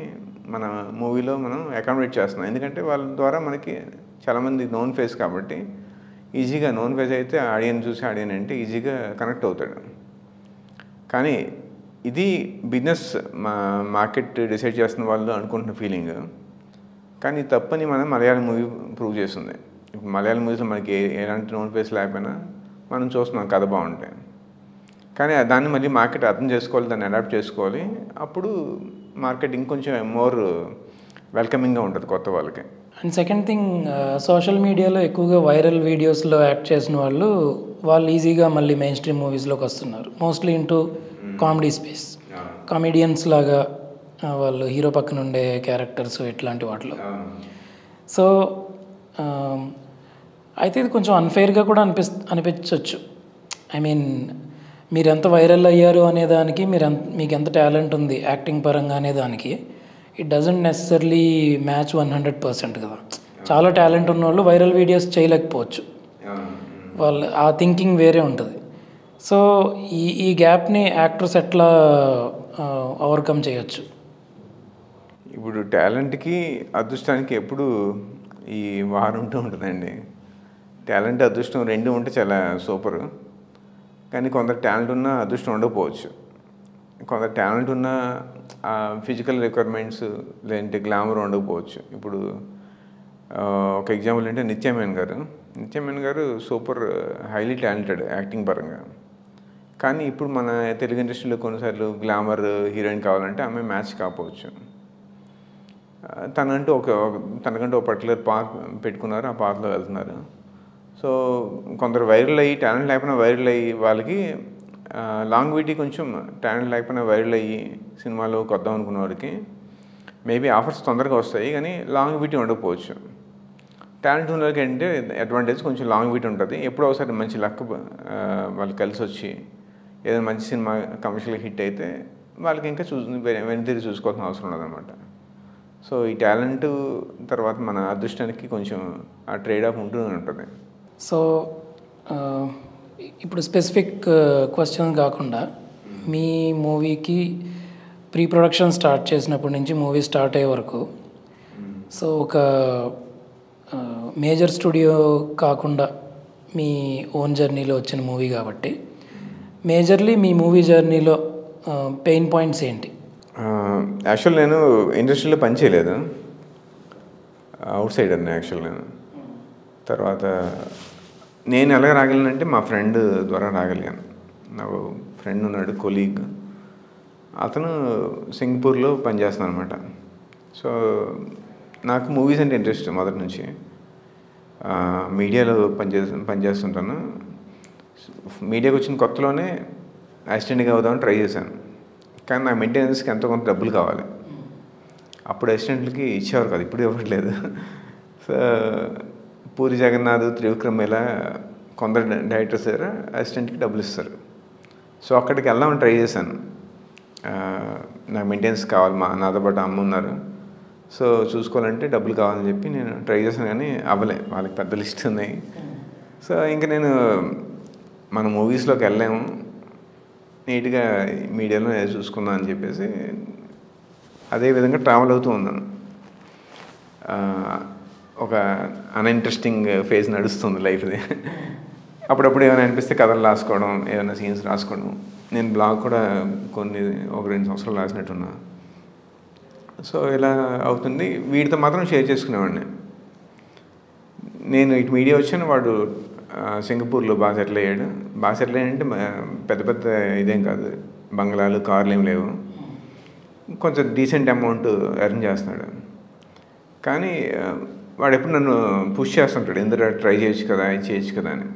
మన మూవీలో మనం అకామిడేట్ చేస్తున్నాం. ఎందుకంటే వాళ్ళ ద్వారా మనకి చాలామంది నోన్ ఫేస్ కాబట్టి ఈజీగా, నోన్ ఫేస్ అయితే ఆడియన్స్ చూసి ఆడియన్ అంటే ఈజీగా కనెక్ట్ అవుతాడు. కానీ ఇది బిజినెస్ మార్కెట్ డిసైడ్ చేస్తున్న వాళ్ళు అనుకుంటున్న ఫీలింగ్. కానీ తప్పని మనం మలయాళం మూవీ ప్రూవ్ చేస్తుంది. ఇప్పుడు మలయాళం మూవీస్లో మనకి ఎలాంటి నోన్ ఫేస్ లేకపోయినా మనం చూస్తున్నాం కథ బాగుంటాయి. కానీ దాన్ని మళ్ళీ మార్కెట్ అర్థం చేసుకోవాలి, దాన్ని అడాప్ట్ చేసుకోవాలి. అప్పుడు మార్కెట్ ఇంకొంచెం మోర్ వెల్కమింగ్గా ఉంటుంది కొత్త వాళ్ళకి. అండ్ సెకండ్ థింగ్, సోషల్ మీడియాలో ఎక్కువగా వైరల్ వీడియోస్లో యాక్ట్ చేసిన వాళ్ళు ఈజీగా మళ్ళీ మెయిన్ స్ట్రీమ్ మూవీస్లోకి వస్తున్నారు. Mostly into comedy space, comedians లాగా వాళ్ళు హీరో పక్కన ఉండే క్యారెక్టర్స్ ఇట్లాంటి వాటిలో. సో అయితే ఇది కొంచెం అన్ఫెయిర్గా కూడా అనిపించవచ్చు. ఐ మీన్ మీరు ఎంత వైరల్ అయ్యారు అనే దానికి మీకు ఎంత టాలెంట్ ఉంది యాక్టింగ్ పరంగా అనే దానికి ఇట్ డజంట్ నెసెసర్లీ మ్యాచ్ 100% కదా. చాలా టాలెంట్ ఉన్న వాళ్ళు వైరల్ వీడియోస్ చేయలేకపోవచ్చు, వాళ్ళ ఆ థింకింగ్ వేరే ఉంటుంది. సో ఈ గ్యాప్ని యాక్టర్స్ ఎట్లా ఓవర్కమ్ చేయొచ్చు? ఇప్పుడు టాలెంట్కి అదృష్టానికి ఎప్పుడు ఈ వారు ఉంటుందండి. టాలెంట్ అదృష్టం రెండు ఉంటే చాలా సూపరు. కానీ కొందరు టాలెంట్ ఉన్నా అదృష్టం ఉండకపోవచ్చు. కొందరు టాలెంట్ ఉన్న ఫిజికల్ రిక్వైర్మెంట్స్ లేదంటే గ్లామర్ ఉండకపోవచ్చు. ఇప్పుడు ఒక ఎగ్జాంపుల్ అంటే నిత్యమేనన్ గారు సూపర్ హైలీ టాలెంటెడ్ యాక్టింగ్ పరంగా. కానీ ఇప్పుడు మన తెలుగు ఇండస్ట్రీలో కొన్నిసార్లు గ్లామర్ హీరోయిన్ కావాలంటే ఆమె మ్యాచ్ కాకపోవచ్చు. తనకంటూ ఒక పర్టికులర్ పాత్ పెట్టుకున్నారు, ఆ పాత్లో వెళ్తున్నారు. సో కొందరు వైరల్ అయ్యి టాలెంట్ లేకపోయినా వైరల్ అయ్యి వాళ్ళకి లాంగ్విటీ కొంచెం టాలెంట్ లేకపోయినా వైరల్ అయ్యి సినిమాలోకి వద్దాం అనుకున్న వాడికి మేబీ ఆఫర్స్ తొందరగా వస్తాయి, కానీ లాంగ్విటీ ఉండకపోవచ్చు. టాలెంట్ ఉన్న వాళ్ళకి అంటే అడ్వాంటేజ్ కొంచెం లాంగ్విటీ ఉంటుంది. ఎప్పుడో ఒకసారి మంచి లక్ వాళ్ళు కలిసి వచ్చి ఏదైనా మంచి సినిమా కమర్షియల్గా హిట్ అయితే వాళ్ళకి ఇంకా వెనుతిరిగి చూసుకోవాల్సిన అవసరం ఉండదన్నమాట. సో ఈ టాలెంట్ తర్వాత మన అదృష్టానికి కొంచెం ఆ ట్రేడ్ ఆఫ్ ఉంటూనే ఉంటుంది. సో ఇప్పుడు స్పెసిఫిక్ క్వశ్చన్ కాకుండా మీ మూవీకి ప్రీ ప్రొడక్షన్ స్టార్ట్ చేసినప్పటి నుంచి మూవీ స్టార్ట్ అయ్యే వరకు, సో ఒక మేజర్ స్టూడియో కాకుండా మీ ఓన్ జర్నీలో వచ్చిన మూవీ కాబట్టి మేజర్లీ మీ మూవీ జర్నీలో పెయిన్ పాయింట్స్ ఏంటి? యాక్చువల్ నేను ఇండస్ట్రీలో పనిచేయలేదు, అవుట్ సైడర్ని యాక్చువల్ నేను. తర్వాత నేను ఎలా రాగలిగానంటే మా ఫ్రెండ్ ద్వారా రాగలిగాను. నాకు ఫ్రెండ్ ఉన్నాడు, కొలీగ్. అతను సింగపూర్లో పనిచేస్తున్నాను అనమాట. సో నాకు మూవీస్ అంటే ఇంట్రెస్ట్ మొదటి నుంచి. మీడియాలో పనిచేస్తుంటాను. మీడియాకి వచ్చిన కొత్తలోనే అసిస్టెంట్గా అవుదామని ట్రై చేశాను. కానీ నా మెయింటెనెన్స్కి ఎంతో కొంత డబ్బులు కావాలి. అప్పుడు అసిస్టెంట్లకి ఇచ్చేవారు కాదు, ఇప్పుడు ఇవ్వట్లేదు. సో పూరి జగన్నాథ్, త్రివిక్రమ్ ఇలా కొందరు డైరెక్టర్స్ దగ్గర అసిస్టెంట్కి డబ్బులు ఇస్తారు. సో అక్కడికి వెళ్దామని ట్రై చేశాను. నాకు మెయింటెనెన్స్ కావాలి, నాతో పాటు అమ్మ ఉన్నారు. సో చూసుకోవాలంటే డబ్బులు కావాలని చెప్పి నేను ట్రై చేశాను, కానీ అవ్వలే. వాళ్ళకి పెద్ద లిస్ట్ ఉన్నాయి. సో ఇంకా నేను మన మూవీస్లోకి వెళ్ళాము, నీట్గా మీడియాలో చూసుకుందాం అని చెప్పేసి అదేవిధంగా ట్రావెల్ అవుతూ ఉన్నాను. ఒక అన్ఇంట్రెస్టింగ్ ఫేజ్ నడుస్తుంది లైఫ్ది. అప్పుడప్పుడు ఏమైనా అనిపిస్తే కథలు రాసుకోవడం, ఏమైనా సీన్స్ రాసుకోవడం, నేను బ్లాగ్ కూడా ఒక 2 సంవత్సరాలు రాసినట్టున్నా. సో ఇలా అవుతుంది. వీడితో మాత్రం షేర్ చేసుకునేవాడిని. నేను ఇటు మీడియా వచ్చాను, వాడు సింగపూర్లో బాగా సెటిల్ అయ్యాడు. బాగా సెటిల్ అయ్యాడంటే పెద్ద పెద్ద ఇదేం కాదు, బంగ్లాలు కార్లు ఏం లేవు, కొంచెం డీసెంట్ అమౌంట్ ఎర్న్ చేస్తున్నాడు. కానీ వాడు ఎప్పుడు నన్ను పుష్ చేస్తుంటాడు, ఎందుకు ట్రై చేయొచ్చు కదా, ఇది చేయొచ్చు కదా అని.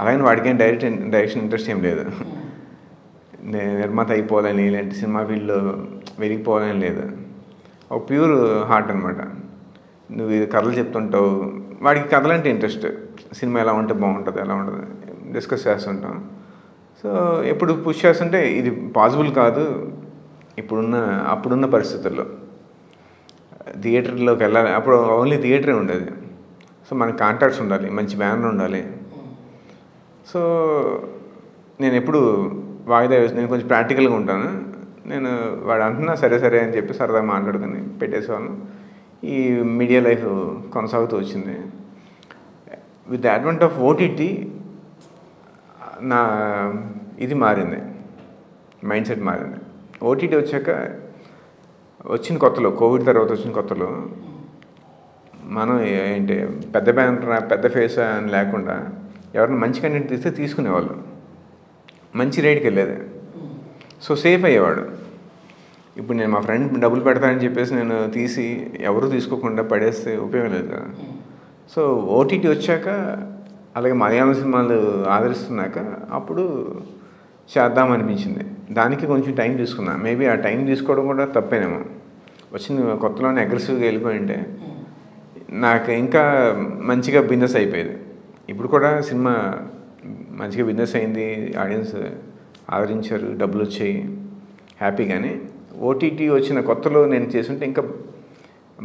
అలాగే వాడికి డైరెక్షన్ ఇంట్రెస్ట్ ఏం లేదు. నిర్మాత అయిపోవాలని, లేదంటే సినిమా ఫీల్డ్లో వెలిగిపోవాలని లేదు. ఒక ప్యూర్ హార్ట్ అనమాట. నువ్వు ఇది కథలు చెప్తుంటావు, వాడికి కథలంటే ఇంట్రెస్ట్. సినిమా ఎలా ఉంటే బాగుంటుంది, ఎలా ఉంటుంది డిస్కస్ చేస్తుంటాం. సో ఎప్పుడు పుష్ చేస్తుంటే ఇది పాసిబుల్ కాదు అప్పుడున్న పరిస్థితుల్లో. థియేటర్లోకి వెళ్ళాలి, అప్పుడు ఓన్లీ థియేటరే ఉండేది. సో మనకి కాంటాక్ట్స్ ఉండాలి, మంచి బ్యానర్ ఉండాలి. సో నేను ఎప్పుడు వాయిదా వేసి, నేను కొంచెం ప్రాక్టికల్గా ఉంటాను. వాడు అంటున్నా సరే సరే అని చెప్పి సరదాగా మాట్లాడుకుని పెట్టేసేవాళ్ళం. ఈ మీడియా లైఫ్ కొనసాగుతూ వచ్చింది. With the advent of OTT నా ఇది మారింది, మైండ్ సెట్ మారింది. ఓటీటీ వచ్చాక వచ్చిన కొత్తలో, కోవిడ్ తర్వాత వచ్చిన కొత్తలో మనం ఏంటి పెద్ద బ్యానర్ పెద్ద ఫేస్ అని లేకుండా ఎవరైనా మంచి కంటెంట్ తీస్తే తీసుకునేవాళ్ళు, మంచి రేట్కి వెళ్ళేది. సో సేఫ్ అయ్యేవాడు. ఇప్పుడు నేను మా ఫ్రెండ్ డబ్బులు పెడతానని చెప్పేసి నేను తీసి ఎవరు తీసుకోకుండా పడేస్తే ఉపయోగం లేదు కదా. సో ఓటీటీ వచ్చాక, అలాగే మలయాళం సినిమాలు ఆదరిస్తున్నాక అప్పుడు చేద్దామనిపించింది. దానికి కొంచెం టైం తీసుకున్నా. మేబీ ఆ టైం తీసుకోవడం కూడా తప్పేనేమో. వచ్చిన కొత్తలోనే అగ్రెసివ్గా వెళ్ళిపోయి ఉంటే నాకు ఇంకా మంచిగా బిజినెస్ అయిపోయేది. ఇప్పుడు కూడా సినిమా మంచిగా బిజినెస్ అయింది, ఆడియన్స్ ఆదరించారు, డబ్బులు వచ్చాయి, హ్యాపీ. కానీ ఓటీటీ వచ్చిన కొత్తలో నేను చేస్తుంటే ఇంకా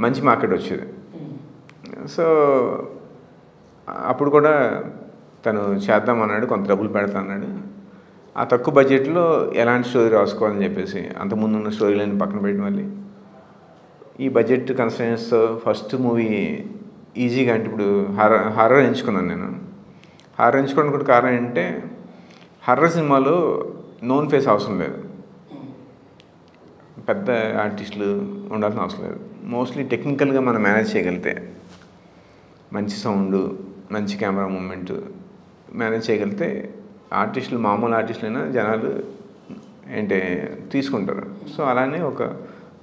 మంచి మార్కెట్ వచ్చేది. సో అప్పుడు కూడా తను చేద్దామన్నాడు, కొంత డబ్బులు పెడతా అన్నాడు. ఆ తక్కువ బడ్జెట్లో ఎలాంటి స్టోరీ రాసుకోవాలని చెప్పేసి అంతకుముందు ఉన్న స్టోరీలన్నీ పక్కన పెట్టి మళ్ళీ ఈ బడ్జెట్ కన్స్ట్రెయిన్స్తో ఫస్ట్ మూవీ ఈజీగా, అంటే ఇప్పుడు హర్రర్ ఎంచుకున్నాను నేను. హర్రర్ ఎంచుకోవడానికి కూడా కారణం ఏంటంటే, హర్రర్ సినిమాలో నోన్ ఫేస్ అవసరం లేదు, పెద్ద ఆర్టిస్టులు ఉండాల్సిన అవసరం లేదు. మోస్ట్లీ టెక్నికల్గా మనం మేనేజ్ చేయగలిగితే, మంచి సౌండ్, మంచి కెమెరా మూమెంట్ మేనేజ్ చేయగలిగితే ఆర్టిస్టులు, మామూలు ఆర్టిస్టులైనా జనాలు తీసుకుంటారు. సో అలానే ఒక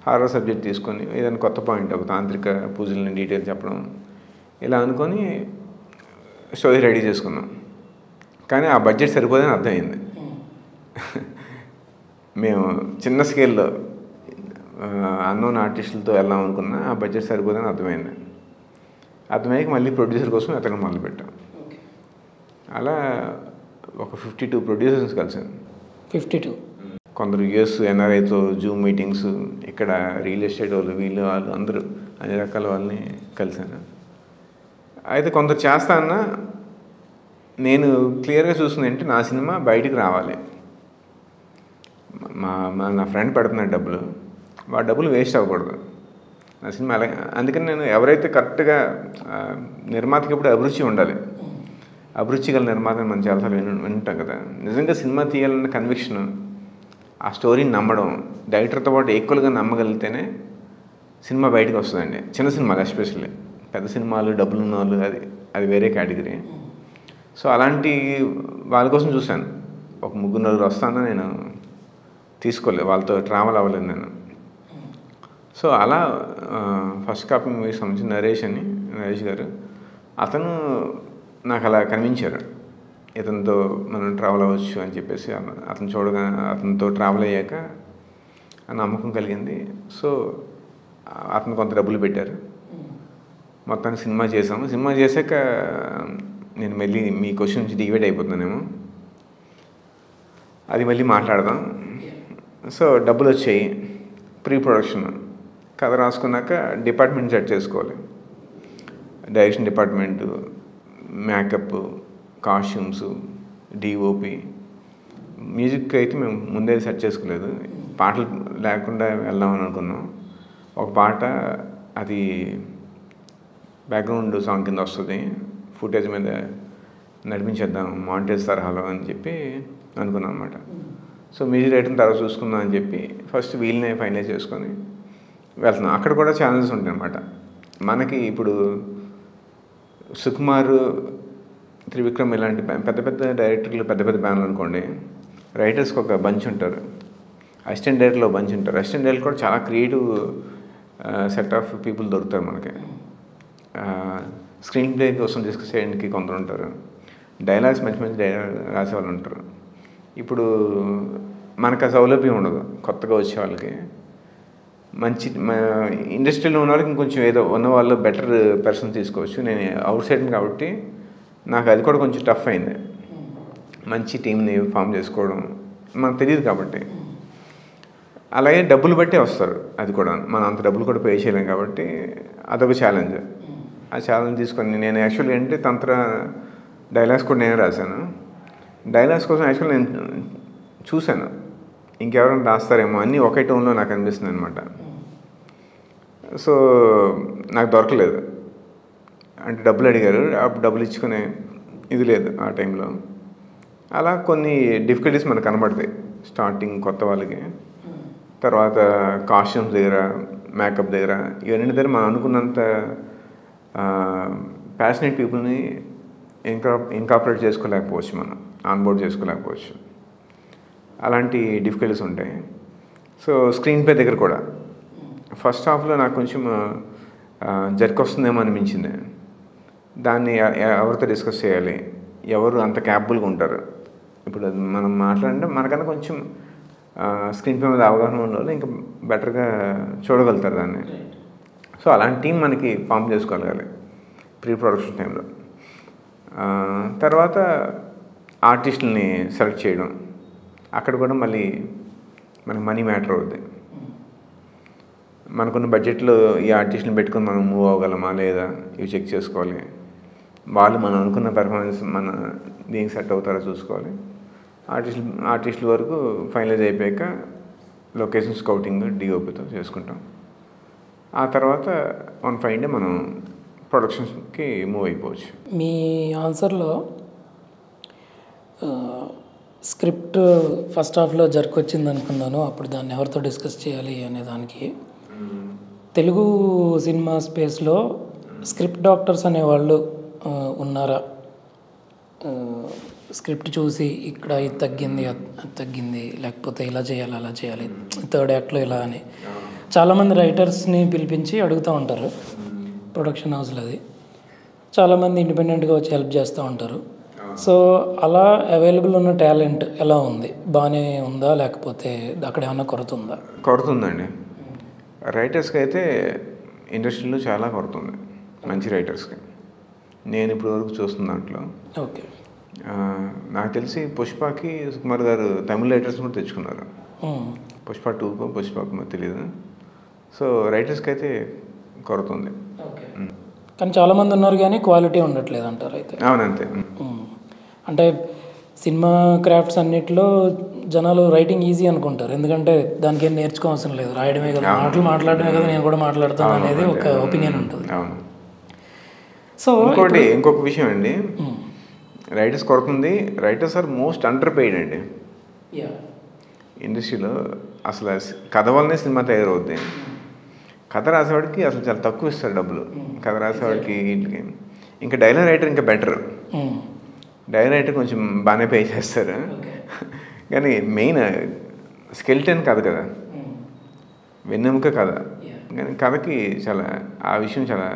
హారర్ సబ్జెక్ట్ తీసుకొని ఏదైనా కొత్త పాయింట్, ఒక తాంత్రిక పూజలని డీటెయిల్ చెప్పడం, ఇలా అనుకొని స్టోరీ రెడీ చేసుకున్నాం. కానీ ఆ బడ్జెట్ సరిపోదని అర్థమైంది. మేము చిన్న స్కేల్లో అన్నోన్ ఆర్టిస్టులతో వెళ్దాం అనుకున్నా, ఆ బడ్జెట్ సరిపోదని అర్థమయ్యాక మళ్ళీ ప్రొడ్యూసర్ కోసం ఎతకడం మొదలుపెట్టాం. అలా ఒక 52 ప్రొడ్యూసర్స్ కలిసాను. 52. కొందరు యూఎస్ ఎన్ఆర్ఐతో జూమ్ మీటింగ్స్, ఇక్కడ రియల్ ఎస్టేట్ వాళ్ళు అందరూ అన్ని రకాల వాళ్ళని కలిశాను. అయితే కొందరు చేస్తా అన్నా, నేను క్లియర్గా చూస్తుంది ఏంటి, నా సినిమా బయటికి రావాలి. నా ఫ్రెండ్ పెడుతున్నాడు డబ్బులు, వాడు డబ్బులు వేస్ట్ అవ్వకూడదు నా సినిమా. అలాగే అందుకని నేను ఎవరైతే కరెక్ట్గా, నిర్మాతకి ఎప్పుడు అభిరుచి ఉండాలి, అభిరుచి గల నిర్మాతని మనం చాలాసార్లు వింటాం కదా. నిజంగా సినిమా తీయాలన్న కన్విక్షన్, ఆ స్టోరీని నమ్మడం, డైరెక్టర్తో పాటు ఈక్వల్గా నమ్మగలిగితేనే సినిమా బయటకు వస్తుందండి. చిన్న సినిమాలు ఎస్పెషల్లీ, పెద్ద సినిమాలు డబ్బులు ఉన్న వాళ్ళు అది వేరే కేటగిరీ. సో అలాంటి వాళ్ళ కోసం చూశాను. ఒక 3-4 వస్తాను, నేను తీసుకోలేదు, వాళ్ళతో ట్రావెల్ అవ్వలేదు నేను. సో అలా ఫస్ట్ కాపీ మూవీకి సంబంధించిన నరేష్ గారు, అతను నాకు అలా కనిపించారు, ఇతనితో మనం ట్రావెల్ అవ్వచ్చు అని చెప్పేసి. అతనితో ట్రావెల్ అయ్యాక నమ్మకం కలిగింది. సో అతను కొంత డబ్బులు పెట్టారు, మొత్తానికి సినిమా చేసాము. సినిమా చేశాక నేను మళ్ళీ మీ క్వశ్చన్ నుంచి డివైడ్ అయిపోతున్నానేమో, అది మళ్ళీ మాట్లాడదాం. సో డబ్బులు వచ్చాయి, ప్రీ ప్రొడక్షన్, కథ రాసుకున్నాక డిపార్ట్మెంట్ సెట్ చేసుకోవాలి. Direction department, makeup, costumes, DOP. Music అయితే మేము ముందే సెట్ చేసుకోలేదు, పాటలు లేకుండా వెళ్దామని అనుకున్నాం. ఒక పాట అది బ్యాక్గ్రౌండ్ సాంగ్ కింద వస్తుంది, ఫుటేజ్ మీద నడిపించేద్దాం మాంటేజ్ తరహాలో అని చెప్పి అనుకున్నాం అన్నమాట. సో మ్యూజిక్ డైరెక్టర్ తర్వాత చూసుకుందాం అని చెప్పి ఫస్ట్ వీళ్ళనే ఫైనలైజ్ చేసుకొని వెళ్తున్నాం. అక్కడ కూడా ఛానల్స్ ఉంటాయి అన్నమాట. మనకి ఇప్పుడు సుకుమార్, త్రివిక్రమ్ ఇలాంటి పెద్ద పెద్ద డైరెక్టర్లు, పెద్ద పెద్ద బ్యానర్లు అనుకోండి, రైటర్స్కి ఒక బంచ్ ఉంటారు, అసిస్టెంట్ డైరెక్టర్లో బంచ్ ఉంటారు. అసిస్టెంట్ డైరెక్టర్ కూడా చాలా క్రియేటివ్ సెట్ ఆఫ్ పీపుల్ దొరుకుతారు మనకి. స్క్రీన్ ప్లే కోసం డిస్కస్ చేయడానికి కొందరు ఉంటారు, డైలాగ్స్ మంచి మంచి డైలాగ్ రాసేవాళ్ళు ఉంటారు. ఇప్పుడు మనకు ఆ సౌలభ్యం ఉండదు కొత్తగా వచ్చే వాళ్ళకి. మంచి ఇండస్ట్రీలో ఉన్న వాళ్ళకి ఇంకొంచెం ఏదో ఉన్న వాళ్ళు బెటర్ పర్సన్ తీసుకోవచ్చు. నేను అవుట్ సైడ్ కాబట్టి నాకు అది కూడా కొంచెం టఫ్ అయింది. మంచి టీంని ఫామ్ చేసుకోవడం మనకు తెలియదు కాబట్టి. అలాగే డబ్బులు బట్టే వస్తారు, అది కూడా మనం అంత డబ్బులు కూడా పే చేయలేం కాబట్టి అదొక ఛాలెంజ్. ఆ ఛాలెంజ్ తీసుకొని నేను యాక్చువల్గా అంటే తంత్ర డైలాగ్స్ కూడా నేనే రాశాను. డైలాగ్స్ కోసం యాక్చువల్గా నేను చూశాను ఇంకెవరైనా రాస్తారేమో అన్నీ ఒకే టోన్లో నాకు అనిపిస్తుంది అనమాట. సో నాకు దొరకలేదు, అంటే డబ్బులు అడిగారు, అప్పుడు డబ్బులు ఇచ్చుకునే ఇది లేదు ఆ టైంలో. అలా కొన్ని డిఫికల్టీస్ మనకు కనబడతాయి స్టార్టింగ్ కొత్త వాళ్ళకి. తర్వాత కాస్ట్యూమ్స్ దగ్గర, మేకప్ దగ్గర, ఇవన్నీ దగ్గర మనం అనుకున్నంత ప్యాషనేట్ పీపుల్ని ఇంకాపరేట్ చేసుకోలేకపోవచ్చు, మనం ఆన్బోర్డ్ చేసుకోలేకపోవచ్చు. అలాంటి డిఫికల్టీస్ ఉంటాయి. సో స్క్రీన్ ప్లే దగ్గర కూడా ఫస్ట్ హాఫ్లో నాకు కొంచెం జర్క్ వస్తుందేమో అనిపించింది. దాన్ని ఎవరితో డిస్కస్ చేయాలి, ఎవరు అంత క్యాపబుల్గా ఉంటారు. ఇప్పుడు మనం మాట్లాడితే మనకన్నా కొంచెం స్క్రీన్ ప్లే మీద అవగాహన ఉన్న వాళ్ళు ఇంకా బెటర్గా చూడగలుగుతారు దాన్ని. సో అలాంటి టీం మనకి ఫామ్ చేసుకోగలగాలి ప్రీ ప్రొడక్షన్ టైంలో. తర్వాత ఆర్టిస్టులని సెలెక్ట్ చేయడం, అక్కడ కూడా మళ్ళీ మనకి మనీ మ్యాటర్ అవుద్ది. మనకున్న బడ్జెట్లో ఈ ఆర్టిస్టులను పెట్టుకొని మనం మూవ్ అవ్వగలమా లేదా ఇవి చెక్ చేసుకోవాలి. వాళ్ళు మనం అనుకున్న పెర్ఫార్మెన్స్ మన దీనికి సెట్ అవుతారో చూసుకోవాలి. ఆర్టిస్టుల వరకు ఫైనలైజ్ అయిపోయాక లొకేషన్ స్కౌటింగ్ డిఓపితో చేసుకుంటాం. ఆ తర్వాత 1 డే మనం ప్రొడక్షన్స్కి మూవ్ అయిపోవచ్చు. మీ ఆన్సర్లో స్క్రిప్ట్ ఫస్ట్ హాఫ్లో జర్క్ వచ్చింది అనుకున్నాను, అప్పుడు దాన్ని ఎవరితో డిస్కస్ చేయాలి అనే దానికి. తెలుగు సినిమా స్పేస్లో స్క్రిప్ట్ డాక్టర్స్ అనేవాళ్ళు ఉన్నారా? స్క్రిప్ట్ చూసి ఇక్కడ ఇది తగ్గింది, అది తగ్గింది, లేకపోతే ఇలా చేయాలి, అలా చేయాలి, థర్డ్ యాక్ట్లో ఇలా అని చాలామంది రైటర్స్ని పిలిపించి అడుగుతూ ఉంటారు ప్రొడక్షన్ హౌస్లో. అది చాలామంది ఇండిపెండెంట్గా వచ్చి హెల్ప్ చేస్తూ ఉంటారు. సో అలా అవైలబుల్ ఉన్న టాలెంట్ ఎలా ఉంది? బాగానే ఉందా, లేకపోతే అక్కడ ఏమన్నా కొరత ఉందా? కొరత ఉందండి. రైటర్స్కి అయితే ఇండస్ట్రీలో చాలా కొరత ఉంది, మంచి రైటర్స్కి. నేను ఇప్పుడు వరకు చూస్తున్న దాంట్లో ఓకే, నాకు తెలిసి పుష్పకి సుకుమార్ గారు తమిళ రైటర్స్ కూడా తెచ్చుకున్నారు. పుష్ప 2కో పుష్పకో తెలియదు. సో రైటర్స్కి అయితే కొరత ఉంది. కానీ చాలామంది ఉన్నారు కానీ క్వాలిటీ ఉండట్లేదు అంటారు అయితే. అవునంతే. అంటే సినిమా క్రాఫ్ట్స్ అన్నిటిలో జనాలు రైటింగ్ ఈజీ అనుకుంటారు, ఎందుకంటే దానికి ఏం నేర్చుకోవాల్సిన లేదు, రాయడమే కదా, మాట్లాడడమే కదా, నేను కూడా మాట్లాడతాను అనేది ఒక ఒపీనియన్ ఉంటుంది. అవును. సో ఇంకొక విషయం అండి, రైటర్స్ కొరత ఉంది. Writers are most under paid అండి ఇండస్ట్రీలో. అసలు కథ వల్లనే సినిమా తయారవుద్ది. కథ రాసేవాడికి అసలు చాలా తక్కువ ఇస్తారు డబ్బులు, కథ రాసేవాడికి ఇంటికి. ఇంకా డైలాగ్ రైటర్ ఇంకా బెటర్, డైలాగ్ రైటర్ కొంచెం బాగానే పే చేస్తారు. కానీ మెయిన్ స్కెల్టన్ కథ కదా, వెన్నెముక కథ. కానీ కథకి చాలా ఆ విషయం చాలా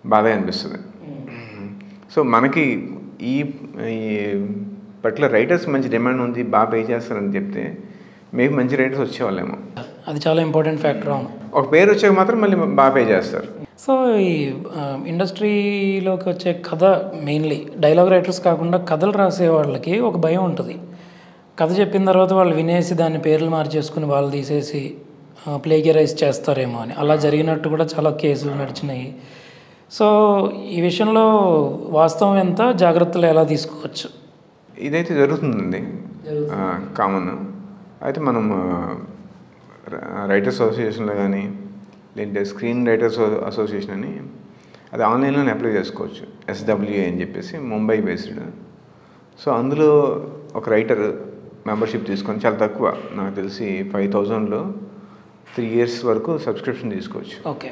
బాధగా అనిపిస్తుంది. సో మనకి ఈ పర్టికులర్ రైటర్స్ మంచి డిమాండ్ ఉంది, బాగా పే చేస్తారని చెప్తే మేబీ మంచి రైటర్స్ వచ్చేవాళ్ళేమో. అది చాలా ఇంపార్టెంట్ ఫ్యాక్టర్. అవును, ఒక పేరు వచ్చాక మాత్రం మళ్ళీ బాగా పే చేస్తారు. సో ఈ ఇండస్ట్రీలోకి వచ్చే కథ మెయిన్లీ డైలాగ్ రైటర్స్ కాకుండా కథలు రాసే వాళ్ళకి ఒక భయం ఉంటుంది. కథ చెప్పిన తర్వాత వాళ్ళు వినేసి దాన్ని పేర్లు మార్చేసుకుని వాళ్ళు తీసేసి ప్లేగరైజ్ చేస్తారేమో అని. అలా జరిగినట్టు కూడా చాలా కేసులు నడిచినాయి. సో ఈ విషయంలో వాస్తవం ఎంత, జాగ్రత్తలు ఎలా తీసుకోవచ్చు? ఇదైతే జరుగుతుందండి, కామన్. అయితే మనం రైటర్స్ అసోసియేషన్లో కానీ లేదంటే స్క్రీన్ రైటర్స్ అసోసియేషన్ అని అది ఆన్లైన్లోనే అప్లై చేసుకోవచ్చు. SWA అని చెప్పేసి ముంబై బేస్డ్. సో అందులో ఒక రైటర్ మెంబర్షిప్ తీసుకొని చాలా తక్కువ, నాకు తెలిసి 5,000లో 3 years వరకు సబ్స్క్రిప్షన్ తీసుకోవచ్చు. ఓకే.